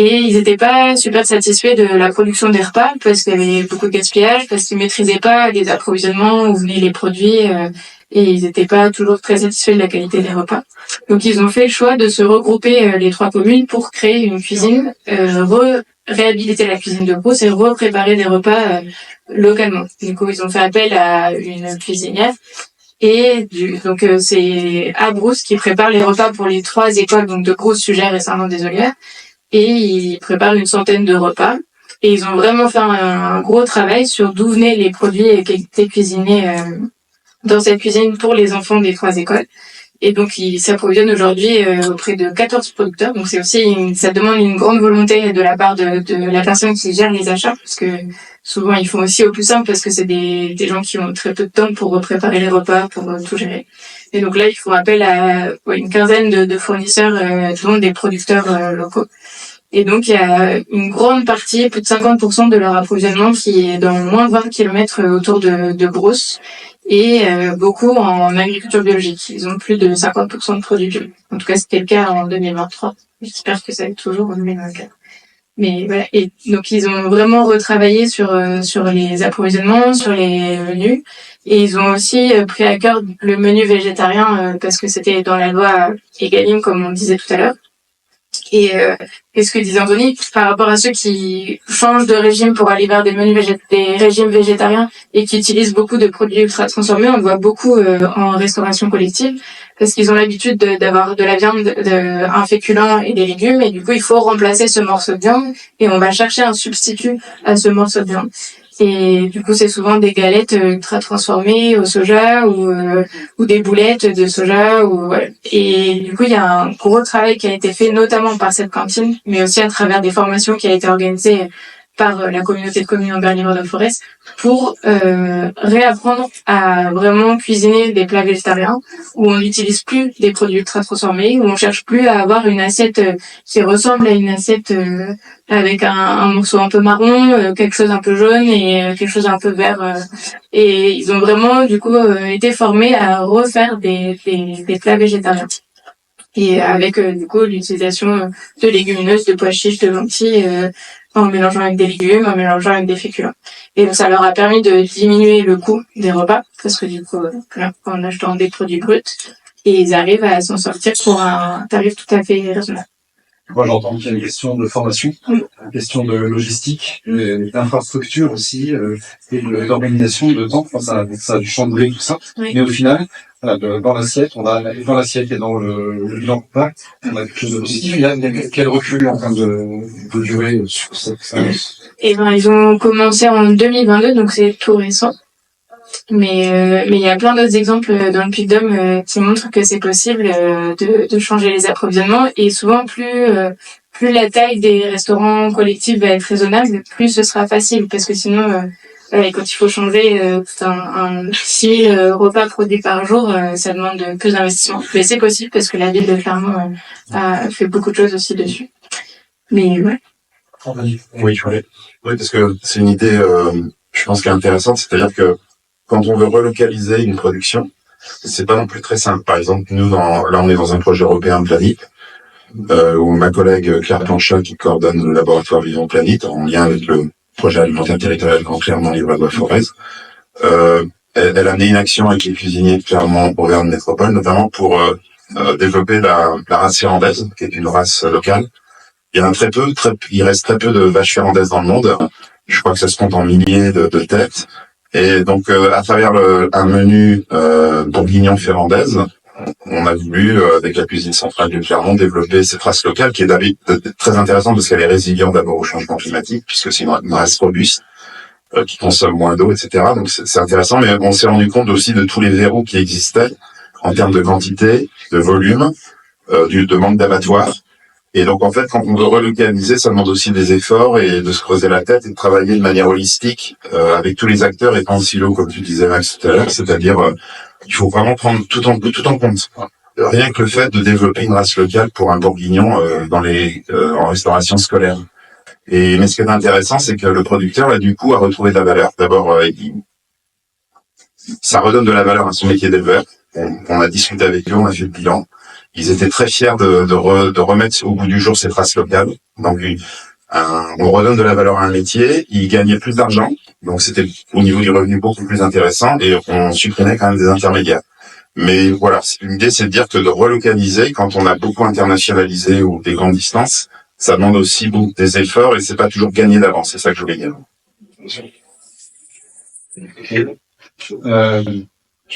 Et ils n'étaient pas super satisfaits de la production des repas parce qu'il y avait beaucoup de gaspillage, parce qu'ils maîtrisaient pas les approvisionnements, où venaient les produits, et ils n'étaient pas toujours très satisfaits de la qualité des repas. Donc ils ont fait le choix de se regrouper les trois communes pour créer une cuisine réhabiliter la cuisine de Brousse et repréparer des repas localement. Du coup, ils ont fait appel à une cuisinière. Et donc c'est à Brousse qui prépare les repas pour les 3 écoles, donc de Brousse, Sugères et Saint-Jean-des-Olivières. Et ils préparent une centaine de repas. Et ils ont vraiment fait un gros travail sur d'où venaient les produits qui étaient cuisinés dans cette cuisine pour les enfants des 3 écoles. Et donc, ils s'approvisionnent aujourd'hui auprès de 14 producteurs. Donc, c'est aussi ça demande une grande volonté de la part de la personne qui gère les achats, parce que souvent, ils font aussi au plus simple, parce que c'est des gens qui ont très peu de temps pour préparer les repas, pour tout gérer. Et donc là, ils font appel à une quinzaine de fournisseurs, dont des producteurs locaux. Et donc, il y a une grande partie, plus de 50% de leur approvisionnement qui est dans moins de 20 kilomètres autour de Brousse, et beaucoup en agriculture biologique. Ils ont plus de 50% de produits bio. En tout cas, c'était le cas en 2023. J'espère que ça va être toujours en 2024. Mais voilà. Et donc, ils ont vraiment retravaillé sur les approvisionnements, sur les menus. Et ils ont aussi pris à cœur le menu végétarien, parce que c'était dans la loi Egalim, comme on disait tout à l'heure. Et ce que disait Anthony, par rapport à ceux qui changent de régime pour aller vers des régimes végétariens et qui utilisent beaucoup de produits ultra transformés, on le voit beaucoup en restauration collective, parce qu'ils ont l'habitude d'avoir de la viande, un féculent et des légumes, et du coup il faut remplacer ce morceau de viande, et on va chercher un substitut à ce morceau de viande. Et du coup, c'est souvent des galettes ultra transformées au soja ou des boulettes de soja. Voilà. Et du coup, il y a un gros travail qui a été fait, notamment par cette cantine, mais aussi à travers des formations qui a été organisées par la communauté de communes en Berlin-Rodon-Forez pour réapprendre à vraiment cuisiner des plats végétariens, où on n'utilise plus des produits ultra transformés, où on cherche plus à avoir une assiette qui ressemble à une assiette avec un morceau un peu marron, quelque chose un peu jaune et quelque chose un peu vert. Et ils ont vraiment du coup été formés à refaire des plats végétariens. Et avec du coup l'utilisation de légumineuses, de pois chiches, de lentilles, en mélangeant avec des légumes, en mélangeant avec des féculents. Et donc ça leur a permis de diminuer le coût des repas, parce que du coup, en achetant des produits bruts, et ils arrivent à s'en sortir pour un tarif tout à fait raisonnable. Moi, j'entends qu'il y a une question de formation, Oui. une question de logistique, d'infrastructure aussi, et d'organisation de temps. Enfin, ça a dû chambouler tout ça. Oui. Mais au final, voilà, dans l'assiette, dans l'assiette et dans le bilan repas, on a quelque chose de positif. Il y a quel recul en termes de durée sur cette expérience? Et ben, ils ont commencé en 2022, donc c'est tout récent. Mais il y a plein d'autres exemples dans le Puy-de-Dôme qui montrent que c'est possible de changer les approvisionnements, et souvent plus la taille des restaurants collectifs va être raisonnable, plus ce sera facile, parce que sinon quand il faut changer un 6 000 repas produits par jour, ça demande plus d'investissement. Mais c'est possible parce que la ville de Clermont a fait beaucoup de choses aussi dessus. Mais ouais. Oui, parce que c'est une idée, je pense, qui est intéressante, c'est-à-dire que quand on veut relocaliser une production, c'est pas non plus très simple. Par exemple, nous, là, on est dans un projet européen Planit, où ma collègue Claire Planchat, qui coordonne le laboratoire Vivant Planit, en lien avec le projet alimentaire territorial Grand Clermont Livradois-Forez, elle a mené une action avec les cuisiniers de Clermont Auvergne Métropole, notamment pour développer la race ferrandaise, qui est une race locale. Il y en a il reste très peu de vaches ferrandaises dans le monde. Je crois que ça se compte en milliers de têtes. Et donc, à travers un menu bourguignon ferrandaise, on a voulu, avec la cuisine centrale du Clermont, développer cette race locale qui est très intéressante parce qu'elle est résiliente d'abord au changement climatique, puisque c'est une race robuste qui consomme moins d'eau, etc. Donc, c'est intéressant, mais on s'est rendu compte aussi de tous les verrous qui existaient en termes de quantité, de volume, de manque d'abattoirs. Et donc, en fait, quand on veut relocaliser, ça demande aussi des efforts et de se creuser la tête et de travailler de manière holistique avec tous les acteurs et pas en silo, comme tu disais, Max, tout à l'heure. C'est-à-dire, il faut vraiment prendre tout en compte. Rien que le fait de développer une race locale pour un bourguignon en restauration scolaire. Mais ce qui est intéressant, c'est que le producteur, là, du coup, a retrouvé de la valeur. D'abord, ça redonne de la valeur à son métier d'éleveur. On a discuté avec eux, on a fait le bilan. Ils étaient très fiers de remettre au bout du jour cette race locale. Donc, on redonne de la valeur à un métier. Ils gagnaient plus d'argent. Donc, c'était au niveau du revenu beaucoup plus intéressant et on supprimait quand même des intermédiaires. Mais voilà, l'idée, c'est de dire que de relocaliser, quand on a beaucoup internationalisé ou des grandes distances, ça demande aussi beaucoup des efforts et c'est pas toujours gagné d'avance. C'est ça que je voulais dire. Je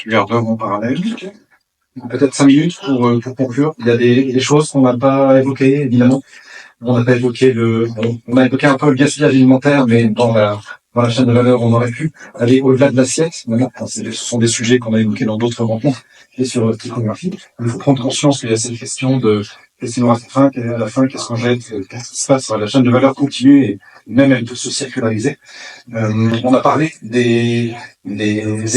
vais revenir en parallèle. Peut-être 5 minutes pour conclure. Il y a des choses qu'on n'a pas évoquées, évidemment. On n'a pas évoqué on a évoqué un peu le gaspillage alimentaire, mais dans la chaîne de valeur, on aurait pu aller au-delà de l'assiette. Voilà. Ce sont des sujets qu'on a évoqués dans d'autres rencontres et sur la typographie. Il faut prendre conscience qu'il y a cette question de qu'est-ce qu'il nous reste à la fin, qu'est-ce qu'on jette, qu'est-ce qui se passe. La chaîne de valeur continue et même elle peut se circulariser. On a parlé des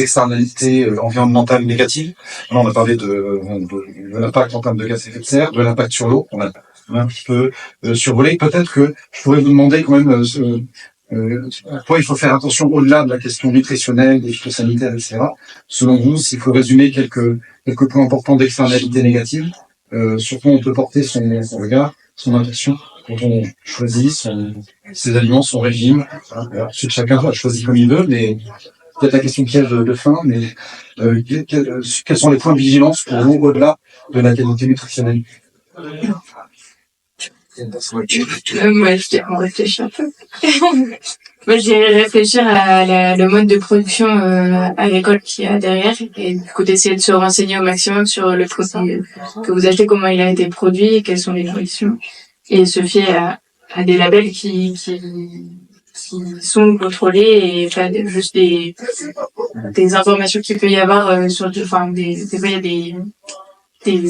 externalités environnementales négatives. Là, on a parlé de l'impact en termes de gaz à effet de serre, de l'impact sur l'eau. On a un petit peu survolé. Peut-être que je pourrais vous demander quand même à quoi il faut faire attention au-delà de la question nutritionnelle, des phytosanitaires, etc. Selon vous, s'il faut résumer quelques points importants d'externalités négatives, sur quoi on peut porter son regard, son attention quand on choisit ses aliments, son régime. Alors, ensuite, chacun a choisi comme il veut, mais peut-être la question piège de fin, mais quels sont les points de vigilance pour vous au-delà de la qualité nutritionnelle? Moi, je dirais on réfléchit un peu. Moi, je dirais réfléchir à le mode de production agricole qu'il y a derrière et du coup d'essayer de se renseigner au maximum sur le produit que vous achetez, comment il a été produit, quelles sont les conditions, et se fier à des labels qui sont contrôlés et pas juste des informations qu'il peut y avoir sur des fois il y a des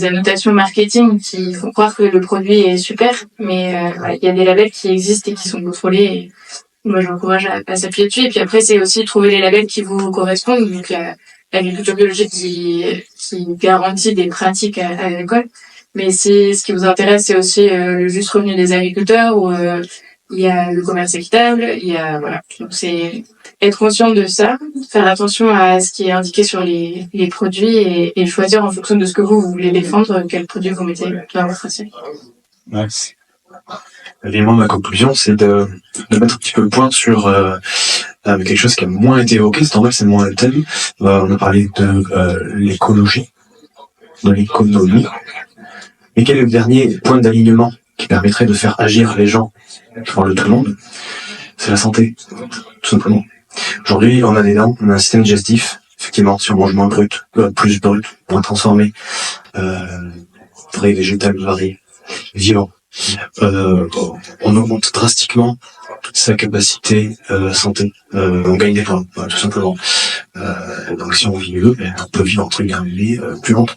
annotations marketing qui font croire que le produit est super, mais il y a des labels qui existent et qui sont contrôlés. Et moi, j'encourage à s'appuyer dessus. Et puis après, c'est aussi trouver les labels qui vous correspondent. Donc, l'agriculture biologique qui garantit des pratiques agricoles. Mais si ce qui vous intéresse, c'est aussi le juste revenu des agriculteurs ou il y a le commerce équitable, il y a voilà. Donc c'est être conscient de ça, faire attention à ce qui est indiqué sur les produits et choisir en fonction de ce que vous voulez défendre quel produit vous mettez dans votre assiette. Merci. Et moi, ma conclusion, c'est de mettre un petit peu le point sur quelque chose qui a moins été évoqué. C'est normal, c'est moins le thème. On a parlé de l'écologie, de l'économie. Mais quel est le dernier point d'alignement qui permettrait de faire agir les gens, tout le monde? C'est la santé, tout simplement. Aujourd'hui, on a des normes, on a un système digestif, effectivement, si on mange moins brut, plus brut, moins transformé, vrai, végétal, varié, vivant. On augmente drastiquement toute sa capacité santé. On gagne des points, tout simplement. Donc si on vit mieux, on peut vivre entre guillemets plus longtemps.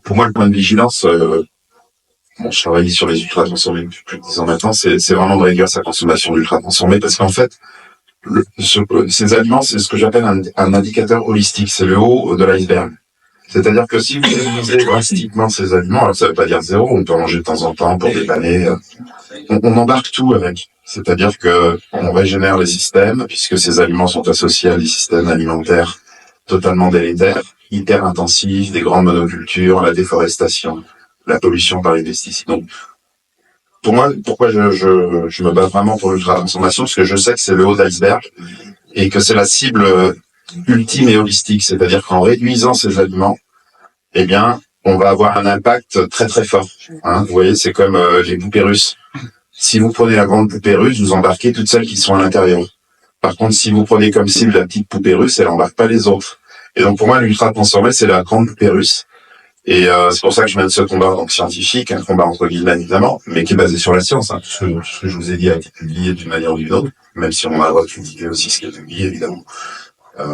Pour moi, le point de vigilance, je travaille sur les ultra-transformés depuis plus de 10 ans maintenant, c'est vraiment de réduire sa consommation d'ultra-transformés parce qu'en fait, ces aliments, c'est ce que j'appelle un indicateur holistique, c'est le haut de l'iceberg. C'est-à-dire que si vous réduisez drastiquement ces aliments, alors ça veut pas dire zéro, on peut en manger de temps en temps pour dépanner, on embarque tout avec. C'est-à-dire que on régénère les systèmes, puisque ces aliments sont associés à des systèmes alimentaires totalement délétères, hyper intensifs, des grandes monocultures, la déforestation, la pollution par les pesticides. Donc, pour moi, pourquoi je me bats vraiment pour l'ultra-transformation, parce que je sais que c'est le haut d'iceberg et que c'est la cible ultime et holistique. C'est-à-dire qu'en réduisant ces aliments, eh bien, on va avoir un impact très très fort. Hein, vous voyez, c'est comme les poupées russes. Si vous prenez la grande poupée russe, vous embarquez toutes celles qui sont à l'intérieur. Par contre, si vous prenez comme cible la petite poupée russe, elle embarque pas les autres. Et donc, pour moi, l'ultra-transformé, c'est la grande poupée russe. Et c'est pour ça que je mène ce combat donc scientifique, un combat entre guillemets évidemment, mais qui est basé sur la science. Hein. Tout ce que je vous ai dit a été publié d'une manière ou d'une autre, même si on a le droit de critiquer aussi ce qui est publié, évidemment.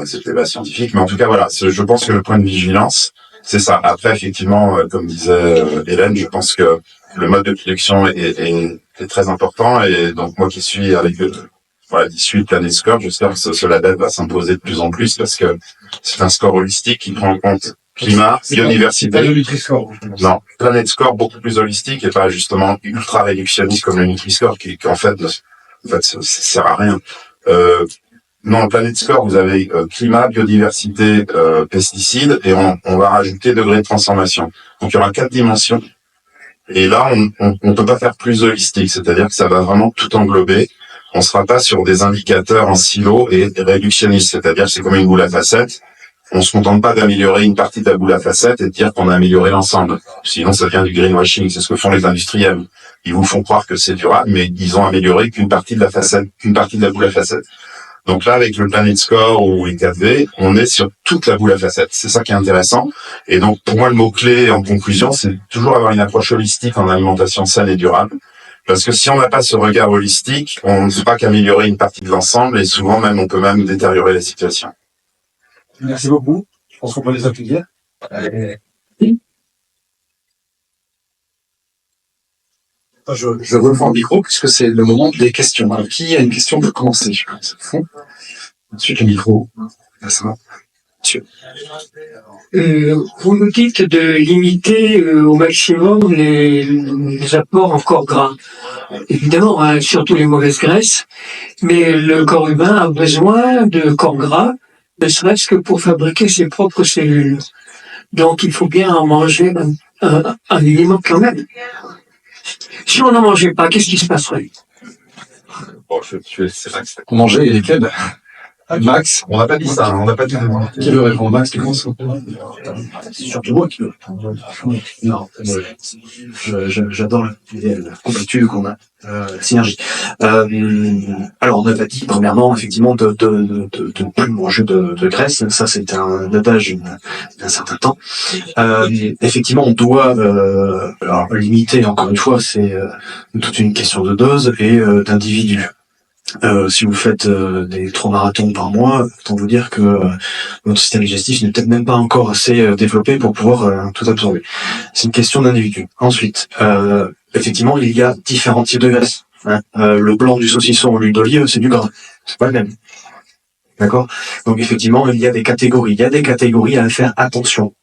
C'est le débat scientifique, mais en tout cas, voilà, je pense que le point de vigilance, c'est ça. Après, effectivement, comme disait Hélène, je pense que le mode de production est très important, et donc moi qui suis avec issu de Planet Score, j'espère que ce label va s'imposer de plus en plus, parce que c'est un score holistique qui prend en compte climat, biodiversité. Pas le Nutri-Score. Non, Planet Score beaucoup plus holistique et pas justement ultra réductionniste comme le Nutri-Score qui en fait ça sert à rien. Non, Planet Score, vous avez climat, biodiversité, pesticides et on va rajouter degré de transformation. Donc il y aura 4 dimensions. Et là, on peut pas faire plus holistique, c'est-à-dire que ça va vraiment tout englober. On sera pas sur des indicateurs en silo et réductionnistes, c'est-à-dire que c'est comme une boule à facettes. On se contente pas d'améliorer une partie de la boule à facettes et de dire qu'on a amélioré l'ensemble. Sinon, ça devient du greenwashing. C'est ce que font les industriels. Ils vous font croire que c'est durable, mais ils ont amélioré qu'une partie de la facette, qu'une partie de la boule à facettes. Donc là, avec le Planet Score ou les 4V, on est sur toute la boule à facettes. C'est ça qui est intéressant. Et donc, pour moi, le mot-clé en conclusion, c'est toujours avoir une approche holistique en alimentation saine et durable. Parce que si on n'a pas ce regard holistique, on ne fait pas qu'améliorer une partie de l'ensemble et souvent même, on peut même détériorer la situation. Merci beaucoup. Je pense qu'on peut les applaudir. Je reprends le micro puisque c'est le moment des questions. Alors, qui a une question pour commencer? Je pense. Ensuite, le micro. Là, ça va. Monsieur. Vous nous dites de limiter au maximum les apports en corps gras. Évidemment, hein, surtout les mauvaises graisses, mais le corps humain a besoin de corps gras, ne serait-ce que pour fabriquer ses propres cellules. Donc, il faut bien en manger un minimum quand même. Si on n'en mangeait pas, qu'est-ce qui se passerait? Bon, c'est vrai que c'est... Manger lesquels? Max? On n'a pas dit ça, on n'a pas dit de... Qui veut répondre? Max, qui commence? C'est surtout moi qui veux. Non, j'adore la complétude qu'on a, la synergie. Alors, on avait dit, premièrement, effectivement, de ne plus manger de graisse. Ça, c'est un adage d'un certain temps. Effectivement, on doit, alors, limiter, encore une fois, c'est toute une question de dose et d'individu. Si vous faites des 3 marathons par mois, autant vous dire que votre système digestif n'est peut-être même pas encore assez développé pour pouvoir tout absorber. C'est une question d'individu. Ensuite, effectivement, il y a différents types de graisses. Hein. Le blanc du saucisson en huile d'olive, c'est du gras. C'est pas le même. D'accord? Donc effectivement, il y a des catégories. Il y a des catégories à faire attention.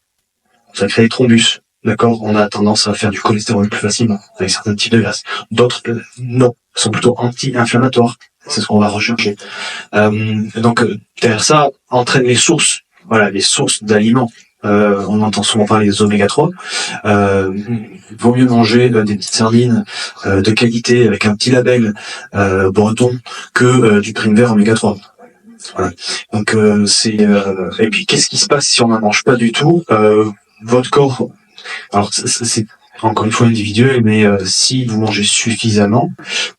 Ça crée des thrombus. D'accord? On a tendance à faire du cholestérol plus facilement avec certains types de graisses. D'autres, non, sont plutôt anti-inflammatoires. C'est ce qu'on va rechercher. Donc derrière ça, entraîne les sources. Voilà, les sources d'aliments. On entend souvent parler des oméga 3. Vaut mieux manger des petites sardines de qualité avec un petit label breton que du prime vert oméga 3. Voilà. Donc et puis qu'est-ce qui se passe si on n'en mange pas du tout? Votre corps, alors c'est encore une fois individuel, mais si vous mangez suffisamment,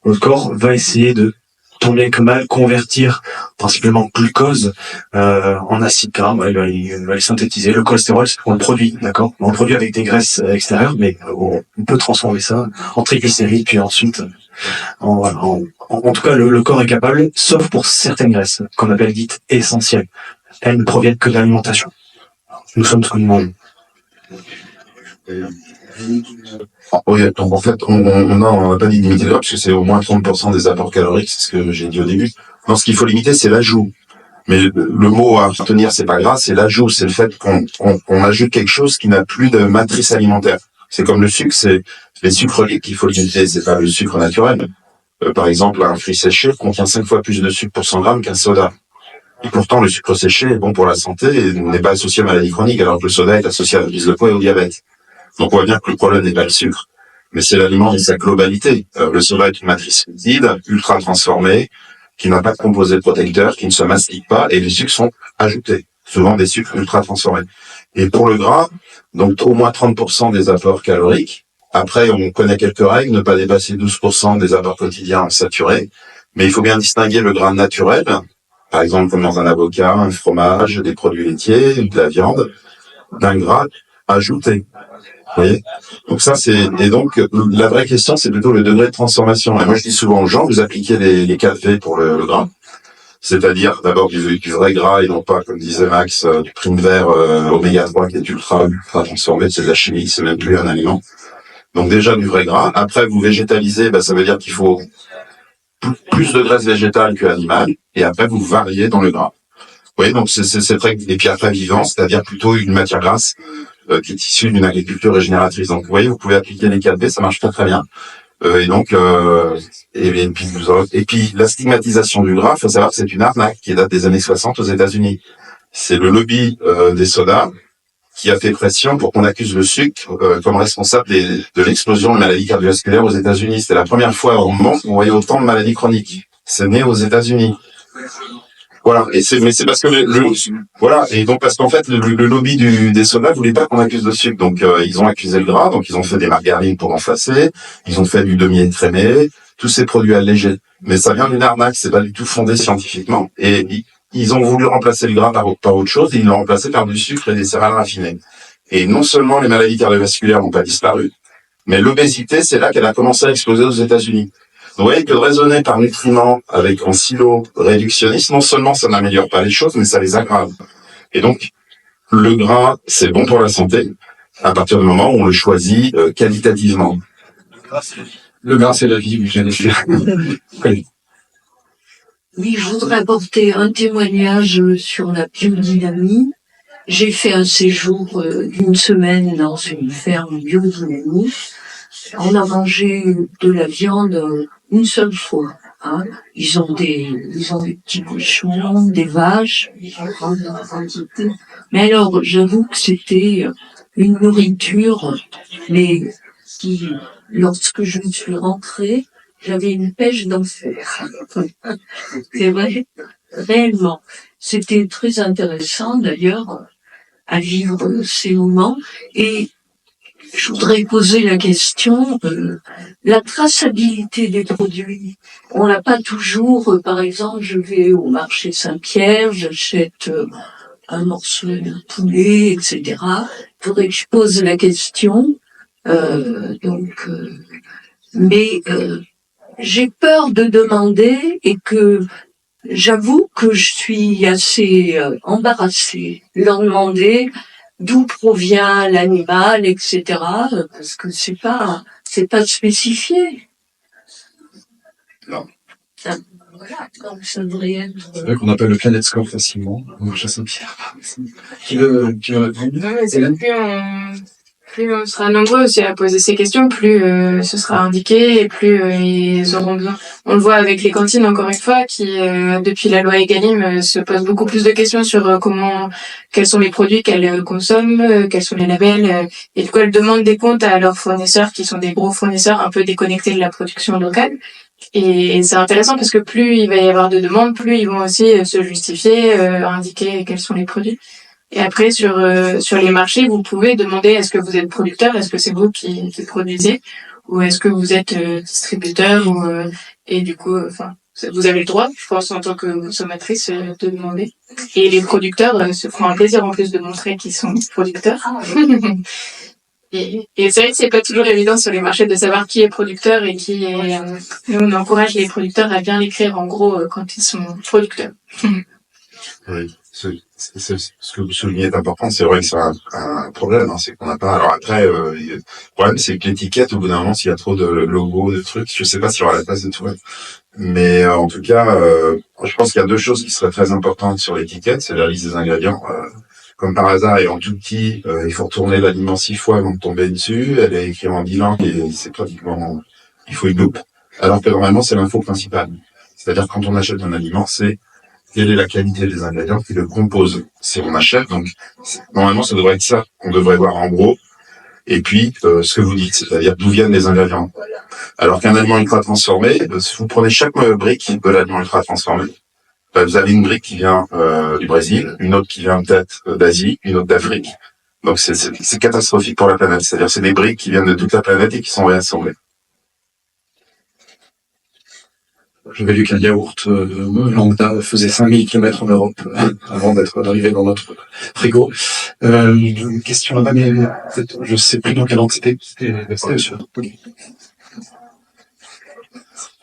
votre corps va essayer de tant bien que mal convertir principalement glucose en acide gras. Il va les synthétiser. Le cholestérol, c'est on le produit, d'accord? On le produit avec des graisses extérieures, mais on peut transformer ça en triglycérides, puis ensuite en tout cas le corps est capable, sauf pour certaines graisses qu'on appelle dites essentielles. Elles ne proviennent que de l'alimentation. Nous sommes ce que nous mangeons. Oui, donc en fait, on n'a pas dit de limiter le gras, parce que c'est au moins 30% des apports caloriques, c'est ce que j'ai dit au début. Non, ce qu'il faut limiter, c'est l'ajout. Mais le mot à retenir, c'est pas gras, c'est l'ajout, c'est le fait qu'on ajoute quelque chose qui n'a plus de matrice alimentaire. C'est comme le sucre, c'est les sucres liquides qu'il faut limiter, c'est pas le sucre naturel. Par exemple, un fruit séché contient 5 fois plus de sucre pour 100 grammes qu'un soda. Et pourtant, le sucre séché est bon pour la santé et n'est pas associé à maladie chronique, alors que le soda est associé à la prise de poids et au diabète. Donc on voit bien que le problème n'est pas le sucre, mais c'est l'aliment dans sa globalité. Le soda est une matrice liquide, ultra transformée, qui n'a pas de composés protecteurs, qui ne se mastique pas, et les sucres sont ajoutés, souvent des sucres ultra transformés. Et pour le gras, donc au moins 30% des apports caloriques. Après, on connaît quelques règles, ne pas dépasser 12% des apports quotidiens saturés, mais il faut bien distinguer le gras naturel, par exemple comme dans un avocat, un fromage, des produits laitiers, de la viande, d'un gras ajouté. Vous voyez? Donc ça, et donc, la vraie question, c'est plutôt le degré de transformation. Et moi, je dis souvent aux gens, vous appliquez les 4V pour le gras. C'est-à-dire, d'abord, du vrai gras, et non pas, comme disait Max, du prime vert, oméga 3, qui est ultra transformé, c'est de la chimie, c'est même plus un aliment. Donc, déjà, du vrai gras. Après, vous végétalisez, ça veut dire qu'il faut plus de graisse végétale que animale. Et après, vous variez dans le gras. Vous voyez, donc, c'est très, et puis après, vivant, c'est-à-dire plutôt une matière grasse, qui est issue d'une agriculture régénératrice. Donc, vous voyez, vous pouvez appliquer les 4V, ça marche très très bien. Et donc, et puis la stigmatisation du gras, faut savoir que c'est une arnaque qui date des années 60 aux États-Unis. C'est le lobby des sodas qui a fait pression pour qu'on accuse le sucre comme responsable de l'explosion de maladies cardiovasculaires aux États-Unis. C'était la première fois au monde qu'on voyait autant de maladies chroniques. C'est né aux États-Unis. Voilà, mais c'est parce que voilà, et donc parce qu'en fait le lobby des sodas voulait pas qu'on accuse de sucre, donc ils ont accusé le gras, donc ils ont fait des margarines pour effacer, ils ont fait du demi-étrémé, tous ces produits allégés, mais ça vient d'une arnaque, c'est pas du tout fondé scientifiquement, et ils ont voulu remplacer le gras par autre chose, et ils l'ont remplacé par du sucre et des céréales raffinées. Et non seulement les maladies cardiovasculaires n'ont pas disparu, mais l'obésité, c'est là qu'elle a commencé à exploser aux États-Unis. Vous voyez que de raisonner par nutriments avec en silo réductionniste, non seulement ça n'améliore pas les choses, mais ça les aggrave. Et donc, le gras, c'est bon pour la santé, à partir du moment où on le choisit qualitativement. Le gras, c'est la vie, oui, j'allais dire. Oui. Oui, je voudrais apporter un témoignage sur la biodynamie. J'ai fait un séjour d'une semaine dans une ferme biodynamique. On a mangé de la viande une seule fois. Hein. Ils ont des petits cochons, des vaches, en grande quantité. Mais alors, j'avoue que c'était une nourriture, mais qui, lorsque je suis rentrée, j'avais une pêche d'enfer. C'est vrai, réellement. C'était très intéressant d'ailleurs à vivre ces moments. Et je voudrais poser la question, la traçabilité des produits. On l'a pas toujours. Par exemple, je vais au marché Saint-Pierre, j'achète un morceau de poulet, etc. Il faudrait que je pose la question. Mais j'ai peur de demander et que j'avoue que je suis assez embarrassée de leur demander d'où provient l'animal, etc. Parce que c'est pas spécifié. Non. Voilà, donc ça devrait être. C'est vrai qu'on appelle le Planet Score facilement au marché Saint-Pierre. Qui répond? Plus on sera nombreux aussi à poser ces questions, plus ce sera indiqué et plus ils auront besoin. On le voit avec les cantines, encore une fois, qui depuis la loi Egalim se posent beaucoup plus de questions sur quels sont les produits qu'elles consomment, quels sont les labels, et du coup elles demandent des comptes à leurs fournisseurs qui sont des gros fournisseurs un peu déconnectés de la production locale. Et c'est intéressant parce que plus il va y avoir de demandes, plus ils vont aussi se justifier, indiquer quels sont les produits. Et après, sur les marchés, vous pouvez demander est-ce que vous êtes producteur, est-ce que c'est vous qui produisez, ou est-ce que vous êtes distributeur, et du coup, vous avez le droit, je pense, en tant que consommatrice, de demander. Et les producteurs se feront un plaisir en plus de montrer qu'ils sont producteurs. Et c'est vrai que c'est pas toujours évident sur les marchés de savoir qui est producteur et qui est. Nous, on encourage les producteurs à bien l'écrire en gros quand ils sont producteurs. Oui. Ce que vous soulignez est important, c'est vrai que c'est un problème, hein, c'est qu'on n'a pas. Alors après, le problème c'est que l'étiquette, au bout d'un moment, s'il y a trop de logos, de trucs, je sais pas si on aura la place de tout. Mais en tout cas, je pense qu'il y a deux choses qui seraient très importantes sur l'étiquette, c'est la liste des ingrédients. Comme par hasard, et en tout petit, il faut retourner l'aliment 6 fois avant de tomber dessus. Elle est écrite en 10 langues et c'est pratiquement, il faut une loupe. Alors que normalement, c'est l'info principale. C'est-à-dire quand on achète un aliment, c'est quelle est la qualité des ingrédients qui le composent. Si on achète, donc normalement ça devrait être ça qu'on devrait voir en gros. Et puis ce que vous dites, c'est-à-dire d'où viennent les ingrédients. Alors qu'un aliment ultra transformé, si vous prenez chaque brique de l'aliment ultra transformé, vous avez une brique qui vient du Brésil, une autre qui vient peut-être d'Asie, une autre d'Afrique. Donc c'est catastrophique pour la planète. C'est-à-dire c'est des briques qui viennent de toute la planète et qui sont réassemblées. J'avais lu qu'un yaourt lambda faisait 5000 km en Europe avant d'arriver dans notre frigo. Une question là-bas, mais je sais plus dans quelle langue c'était. C'était sûr.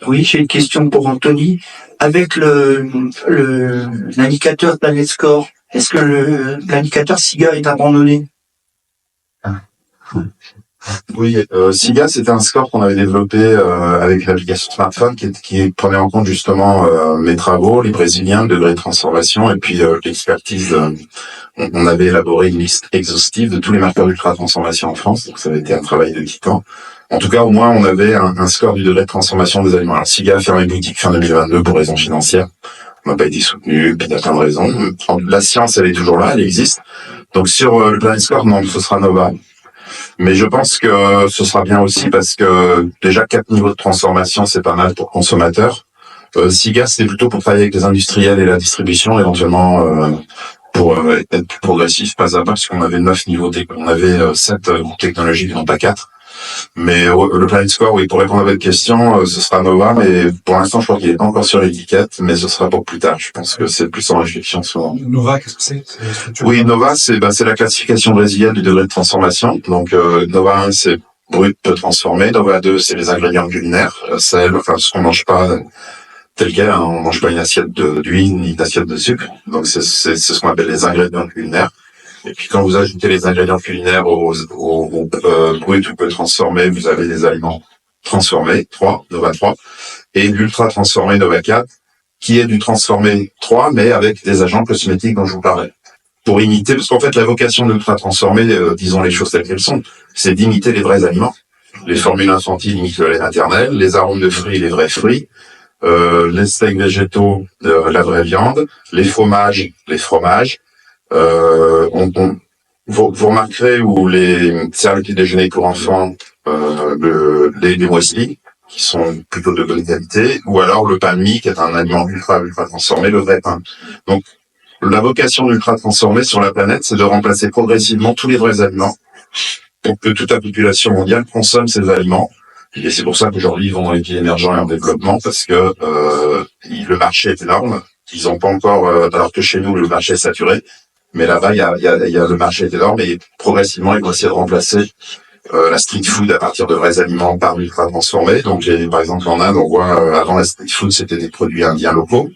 Oui, j'ai une question pour Anthony. Avec l'indicateur Planet Score, est-ce que l'indicateur SIGA est abandonné? Oui, SIGA, c'était un score qu'on avait développé avec l'application smartphone qui prenait en compte justement mes travaux, les Brésiliens, le degré de transformation, et puis l'expertise. On avait élaboré une liste exhaustive de tous les marqueurs d'ultra-transformation en France, donc ça avait été un travail de titan. En tout cas, au moins, on avait un score du degré de transformation des aliments. Alors, SIGA a fermé boutique fin 2022 pour raisons financières. On n'a pas été soutenu, puis il y a plein de raisons. La science, elle est toujours là, elle existe. Donc, sur le Planet Score, non, ce sera Nova. Mais je pense que ce sera bien aussi parce que déjà 4 niveaux de transformation, c'est pas mal pour consommateurs. SIGA, c'était plutôt pour travailler avec les industriels et la distribution, éventuellement pour être plus progressif pas à pas, parce qu'on avait 9 niveaux, on avait 7 groupes technologiques, non pas 4. Mais le Planet Score, oui, pour répondre à votre question, ce sera Nova, mais pour l'instant, je crois qu'il est pas encore sur l'étiquette, mais ce sera pour plus tard. Je pense que c'est plus en réflexion souvent. Nova, qu'est-ce que c'est? C'est la structure. Oui, Nova, c'est la classification brésilienne du degré de transformation. Donc Nova 1, c'est brut peu transformé. Nova 2, c'est les ingrédients culinaires, sel, enfin ce qu'on mange pas tel quel, hein, on mange pas une assiette d'huile ni une assiette de sucre. Donc c'est ce qu'on appelle les ingrédients culinaires. Et puis quand vous ajoutez les ingrédients culinaires au brut ou peu transformé, vous avez des aliments transformés, 3, Nova 3, et l'ultra transformé Nova 4, qui est du transformé 3, mais avec des agents cosmétiques dont je vous parlais. Pour imiter, parce qu'en fait la vocation de l'ultra transformé, disons les choses telles qu'elles sont, c'est d'imiter les vrais aliments. Les formules infantiles imitent le lait maternel, les arômes de fruits, les vrais fruits, les steaks végétaux, la vraie viande, les fromages, les fromages. Vous remarquerez où les céréales petit déjeuner pour enfants, les muesli, qui sont plutôt de bonne qualité, ou alors le pain de mie, qui est un aliment ultra transformé, le vrai pain. Donc, la vocation d'ultra transformé sur la planète, c'est de remplacer progressivement tous les vrais aliments pour que toute la population mondiale consomme ces aliments. Et c'est pour ça qu'aujourd'hui, ils vont dans les pays émergents et en développement, parce que le marché est énorme. Ils n'ont pas encore, alors que chez nous, le marché est saturé. Mais là-bas, il y a le marché est énorme et progressivement, ils vont essayer de remplacer la street food à partir de vrais aliments par ultra transformés. Donc, par exemple, en Inde, on voit, avant la street food, c'était des produits indiens locaux.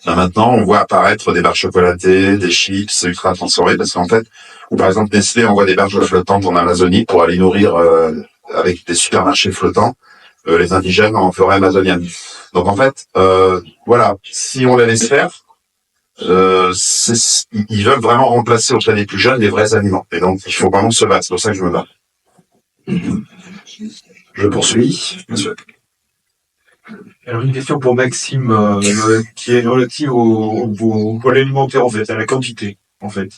Là, maintenant, on voit apparaître des barres chocolatées, des chips ultra transformés, parce qu'en fait, ou par exemple, Nestlé envoie des barres flottantes en Amazonie pour aller nourrir, avec des supermarchés flottants, les indigènes en forêt amazonienne. Donc, en fait, voilà, si on les laisse faire, ils veulent vraiment remplacer auprès des plus jeunes les vrais aliments. Et donc, il faut vraiment se battre. C'est pour ça que je me bats. Je poursuis. Monsieur. Alors une question pour Maxime qui est relative au poids alimentaire en fait, à la quantité en fait.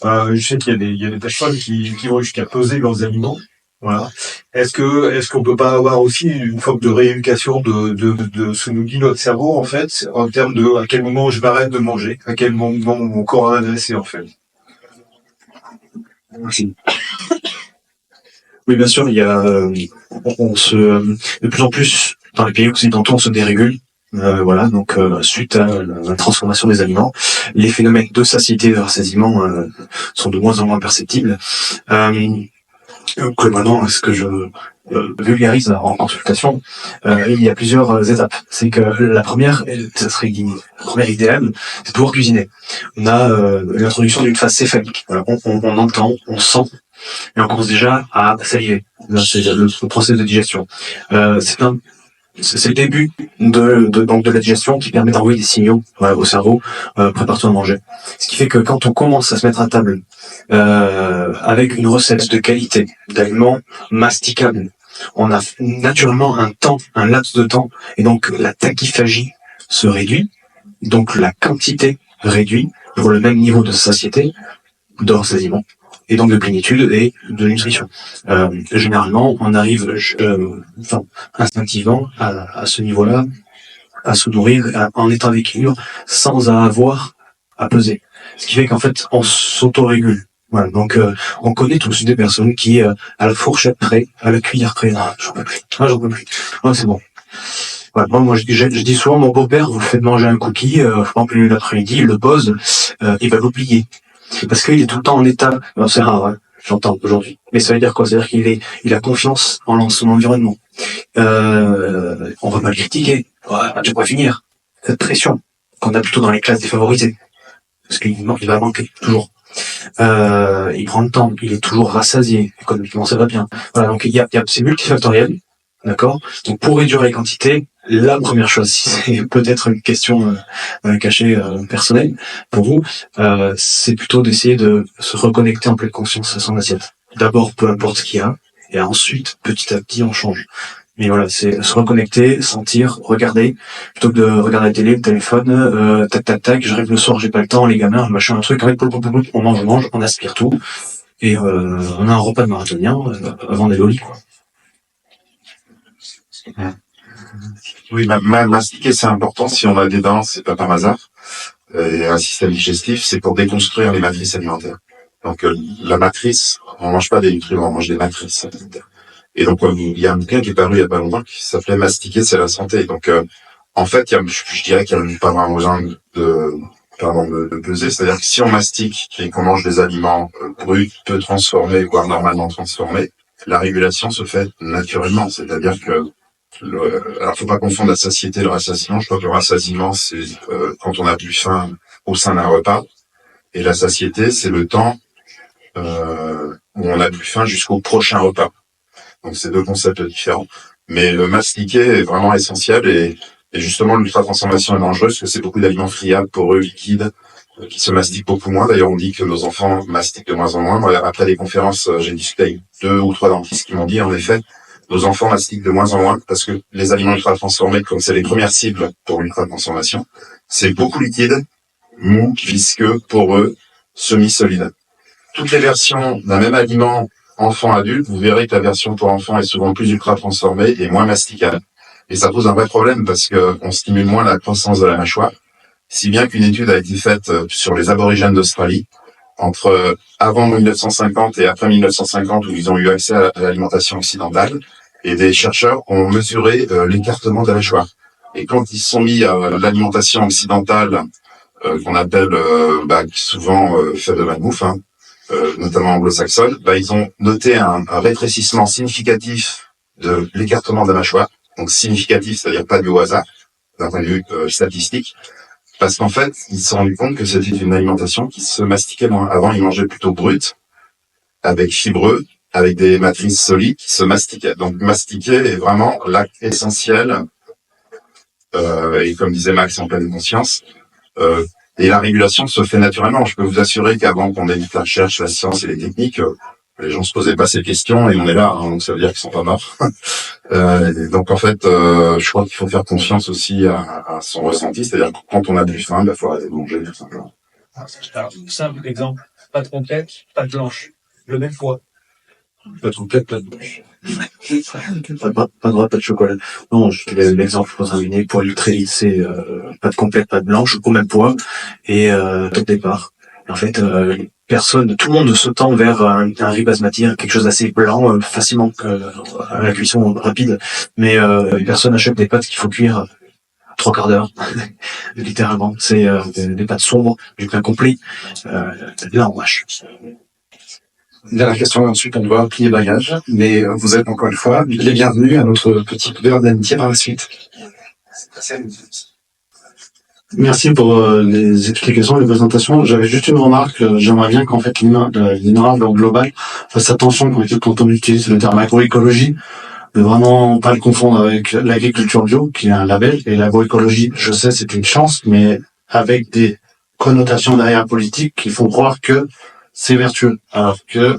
Je sais qu'il y a des personnes qui vont jusqu'à peser leurs aliments. Voilà. Est-ce qu'on peut pas avoir aussi une forme de rééducation de ce que nous dit notre cerveau en fait en termes de à quel moment je m'arrête de manger, à quel moment mon corps a adressé en fait. Merci. Oui, bien sûr, il y a, de plus en plus, dans les pays occidentaux, on se dérégule. Voilà, donc suite à la transformation des aliments, les phénomènes de satiété et de rassasiement sont de moins en moins perceptibles. Globalement, ce que je vulgarise en consultation, il y a plusieurs étapes. C'est que la première, ça serait la première idéale, c'est de pouvoir cuisiner. On a l'introduction d'une phase céphalique. Voilà, on entend, on sent, et on commence déjà à saliver. Là, c'est le processus de digestion. C'est le début donc de la digestion qui permet d'envoyer des signaux au cerveau, prépare-toi à manger. Ce qui fait que quand on commence à se mettre à table avec une recette de qualité, d'aliments masticables, on a naturellement un laps de temps, et donc la tachyphagie se réduit, donc la quantité réduit pour le même niveau de satiété, de rassasiement, et donc de plénitude et de nutrition. Généralement, on arrive instinctivement à ce niveau-là, à se nourrir en état d'équilibre, sans avoir à peser. Ce qui fait qu'en fait, on s'autorégule. Voilà, donc on connaît tous des personnes qui, à la fourchette près, à la cuillère près, j'en peux plus, c'est bon. Voilà, moi je dis souvent, mon beau-père, vous le faites manger un cookie, en plein l'après-midi, il le pose, il va l'oublier. Parce qu'il est tout le temps en état, c'est rare, hein, j'entends aujourd'hui. Mais ça veut dire quoi? C'est-à-dire il a confiance en son environnement. On va pas le critiquer. Ouais, tu pourrais finir. Cette pression qu'on a plutôt dans les classes défavorisées. Parce qu'il va manquer, toujours. Il prend le temps, il est toujours rassasié, économiquement ça va bien. Voilà, donc c'est multifactoriel. D'accord? Donc pour réduire les quantités, la première chose, si c'est peut-être une question cachée personnelle pour vous, c'est plutôt d'essayer de se reconnecter en pleine conscience à son assiette. D'abord, peu importe ce qu'il y a, et ensuite, petit à petit, on change. Mais voilà, c'est se reconnecter, sentir, regarder, plutôt que de regarder la télé, le téléphone, tac, j'arrive le soir, j'ai pas le temps, les gamins, machin, un truc, on mange, on aspire tout, et on a un repas de marathonien avant d'aller au lit, quoi. Oui, mastiquer, c'est important. Si on a des dents, c'est pas par hasard. Et un système digestif, c'est pour déconstruire les matrices alimentaires. Donc, la matrice, on mange pas des nutriments, on mange des matrices alimentaires. Et donc, il y a un bouquin qui est paru il y a pas longtemps qui s'appelait Mastiquer, c'est la santé. Donc, en fait, je dirais qu'il n'y a pas vraiment besoin de peser. C'est-à-dire que si on mastique et qu'on mange des aliments bruts, peu transformés, voire normalement transformés, la régulation se fait naturellement. C'est-à-dire que alors, faut pas confondre la satiété et le rassasiement. Je crois que le rassasiement, c'est quand on a plus faim au sein d'un repas, et la satiété, c'est le temps où on a plus faim jusqu'au prochain repas. Donc, c'est deux concepts différents. Mais le mastiquer est vraiment essentiel, et justement, l'ultra-transformation est dangereuse parce que c'est beaucoup d'aliments friables, poreux, liquides, qui se mastiquent beaucoup moins. D'ailleurs, on dit que nos enfants mastiquent de moins en moins. Moi, après les conférences, j'ai discuté avec 2 ou 3 dentistes qui m'ont dit, en effet, nos enfants mastiquent de moins en moins parce que les aliments ultra-transformés, comme c'est les premières cibles pour l'ultra-transformation, c'est beaucoup liquide, mou, visqueux, poreux, semi-solide. Toutes les versions d'un même aliment enfant-adulte, vous verrez que la version pour enfant est souvent plus ultra-transformée et moins masticable. Et ça pose un vrai problème parce que on stimule moins la croissance de la mâchoire. Si bien qu'une étude a été faite sur les aborigènes d'Australie, entre avant 1950 et après 1950, où ils ont eu accès à l'alimentation occidentale, et des chercheurs ont mesuré l'écartement de la mâchoire. Et quand ils se sont mis à l'alimentation occidentale, qu'on appelle souvent fait de malbouffe, notamment anglo-saxonne, ils ont noté un rétrécissement significatif de l'écartement de la mâchoire. Donc significatif, c'est-à-dire pas du hasard, d'un point de vue statistique, parce qu'en fait, ils se sont rendus compte que c'était une alimentation qui se mastiquait moins. Avant, ils mangeaient plutôt brut, avec fibreux, avec des matrices solides qui se mastiquaient. Donc mastiquer est vraiment l'acte essentiel, et comme disait Max, en pleine conscience, et la régulation se fait naturellement. Je peux vous assurer qu'avant qu'on débute la recherche, la science et les techniques, les gens se posaient pas ces questions et on est là, donc ça veut dire qu'ils sont pas morts. Donc en fait, je crois qu'il faut faire confiance aussi à son ressenti, c'est-à-dire que quand on a plus faim, il faut arrêter de manger tout simplement. Alors, simple exemple, pâte complète, pâte blanche, le même poids. Pâte complète, pâte blanche. Pas de droit, pas de chocolat. Non, je te laisse l'exemple pour terminer. Pour l'ultralite, c'est pâte complète, pâte blanche, au même poids et top départ. En fait, tout le monde se tend vers un riz basmati, quelque chose d'assez blanc, facilement à la cuisson rapide, mais personne n'achète des pâtes qu'il faut cuire 3/4 d'heure, littéralement. C'est des pâtes sombres, du pain complet, là en vache. Dernière question, et ensuite on doit plier bagage, mais vous êtes encore une fois les bienvenus à notre petit verre d'amitié par la suite. Merci pour les explications et les présentations. J'avais juste une remarque. J'aimerais bien qu'en fait l'innovateur global fasse attention quand on utilise le terme agroécologie, de vraiment pas le confondre avec l'agriculture bio, qui est un label, et l'agroécologie, je sais, c'est une chance, mais avec des connotations derrière politiques qui font croire que c'est vertueux, alors que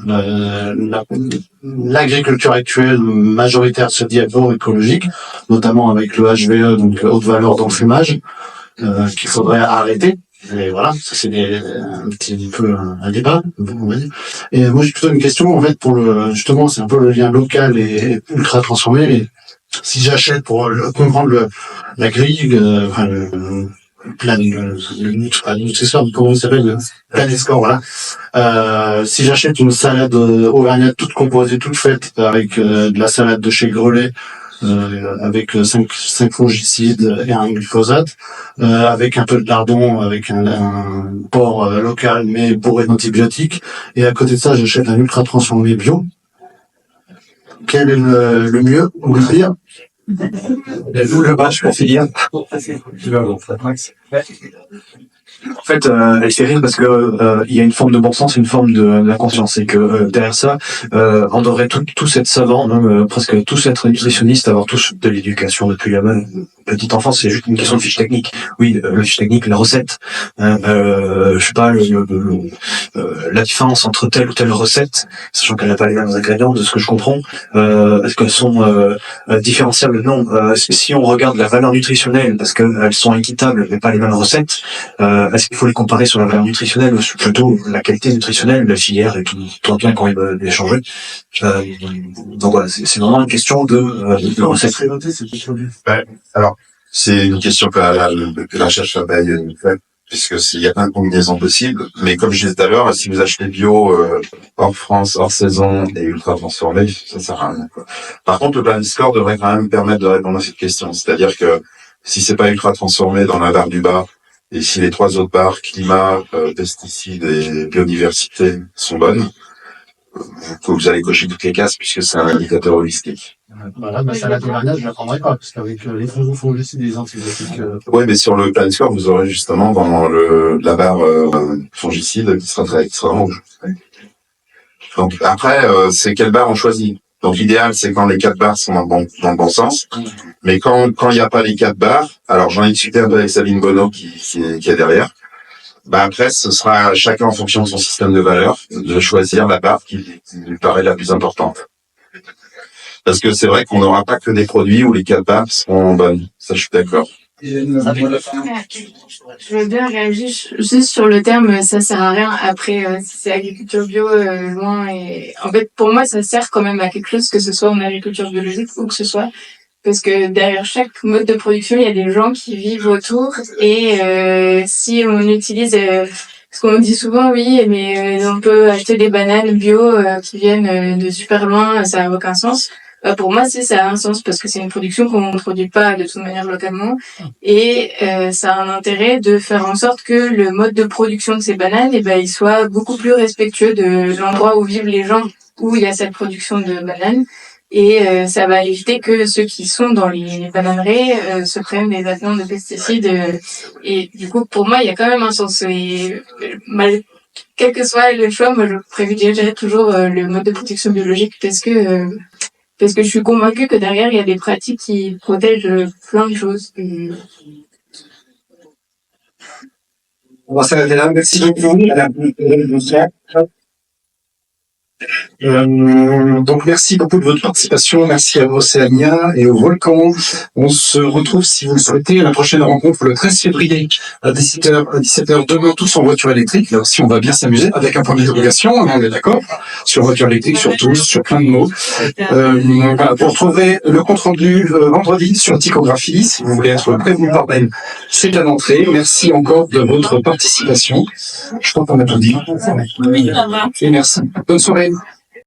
l'agriculture actuelle majoritaire se dit agroécologique, notamment avec le HVE, donc haute valeur d'enfumage, qu'il faudrait arrêter. Et voilà, ça c'est un petit peu un débat, on va dire. Et moi j'ai plutôt une question en fait justement, c'est un peu le lien local et ultra transformé. Et si j'achète pour comprendre la grille, le nutrisseur, comment il s'appelle, le Planescore, voilà. Si j'achète une salade auvergnate toute composée, toute faite avec de la salade de chez Grelet, avec 5 fongicides et un glyphosate, avec un peu de lardon, avec un porc local mais bourré d'antibiotiques, et à côté de ça j'achète un ultra transformé bio, quel est le mieux ou le pire? Le vache pour finir. En fait, elle fait rire parce que il y a une forme de bon sens et une forme d'inconscience. C'est que derrière ça, on devrait tous être savants, même presque tous être nutritionnistes, avoir tous de l'éducation depuis la petite enfance, c'est juste une question de fiche technique. Oui, la fiche technique, la recette, je sais pas, la différence entre telle ou telle recette, sachant qu'elle n'a pas les mêmes ingrédients, de ce que je comprends, est-ce qu'elles sont différenciables? Non. Si on regarde la valeur nutritionnelle, parce qu'elles sont équitables, mais pas les mêmes recettes, est-ce qu'il faut les comparer sur la valeur nutritionnelle ou plutôt la qualité nutritionnelle, la filière et tout bien quand il va échanger. Donc voilà, c'est vraiment une question de recette. Alors, c'est une question que la recherche abeille fait, puisque il y a plein de combinaisons possibles. Mais comme je disais tout à l'heure, si vous achetez bio, hors France, hors saison et ultra transformé, ça sert à rien, quoi. Par contre, le Planet Score devrait quand même permettre de répondre à cette question. C'est-à-dire que si c'est pas ultra transformé dans la barre du bas, et si les 3 autres barres, climat, pesticides et biodiversité, sont bonnes, vous allez cocher toutes les cases puisque c'est un indicateur holistique. Voilà, ma salade d'auvergnat, je la prendrai pas, parce qu'avec les fongicides et les antibiotiques... Ouais, mais sur le Planet Score, vous aurez justement dans la barre fongicide qui sera rouge. Donc après, c'est quelle barre on choisit. Donc l'idéal, c'est quand les 4 barres sont dans le bon sens. Mais quand il n'y a pas les 4 barres, alors j'en ai discuté un peu avec Sabine Bonneau qui est derrière. Bah après, ce sera chacun en fonction de son système de valeurs de choisir la barre qui lui paraît la plus importante. Parce que c'est vrai qu'on n'aura pas que des produits où les 4 barres seront bonnes. Ça, je suis d'accord. Je veux bien réagir juste sur le terme ça sert à rien. Après, si c'est agriculture bio, loin et en fait pour moi ça sert quand même à quelque chose, que ce soit en agriculture biologique ou que ce soit, parce que derrière chaque mode de production il y a des gens qui vivent autour et si on utilise parce qu'on dit souvent oui mais on peut acheter des bananes bio qui viennent de super loin, ça a aucun sens. Pour moi, ça a un sens parce que c'est une production qu'on ne produit pas de toute manière localement et ça a un intérêt de faire en sorte que le mode de production de ces bananes, il soit beaucoup plus respectueux de l'endroit où vivent les gens où il y a cette production de bananes et ça va éviter que ceux qui sont dans les bananeries se prennent des traitements de pesticides et du coup, pour moi, il y a quand même un sens. Et quel que soit le choix, moi, je privilégierais toujours le mode de production biologique parce que je suis convaincue que derrière, il y a des pratiques qui protègent plein de choses. On va s'arrêter là. Merci beaucoup, madame. Donc merci beaucoup de votre participation, merci à Océania et au Volcan. On se retrouve, si vous le souhaitez, à la prochaine rencontre le 13 février à 17h demain, tous en voiture électrique. Là aussi, on va bien s'amuser avec un point d'interrogation, on est d'accord, sur voiture électrique, sur tous, sur plein de mots. Voilà, vous retrouverez le compte rendu vendredi sur Tychographie, si vous voulez être prévenu par Ben. C'est à l'entrée. Merci encore de votre participation. Je crois qu'on a tout dit. Et merci. Bonne soirée.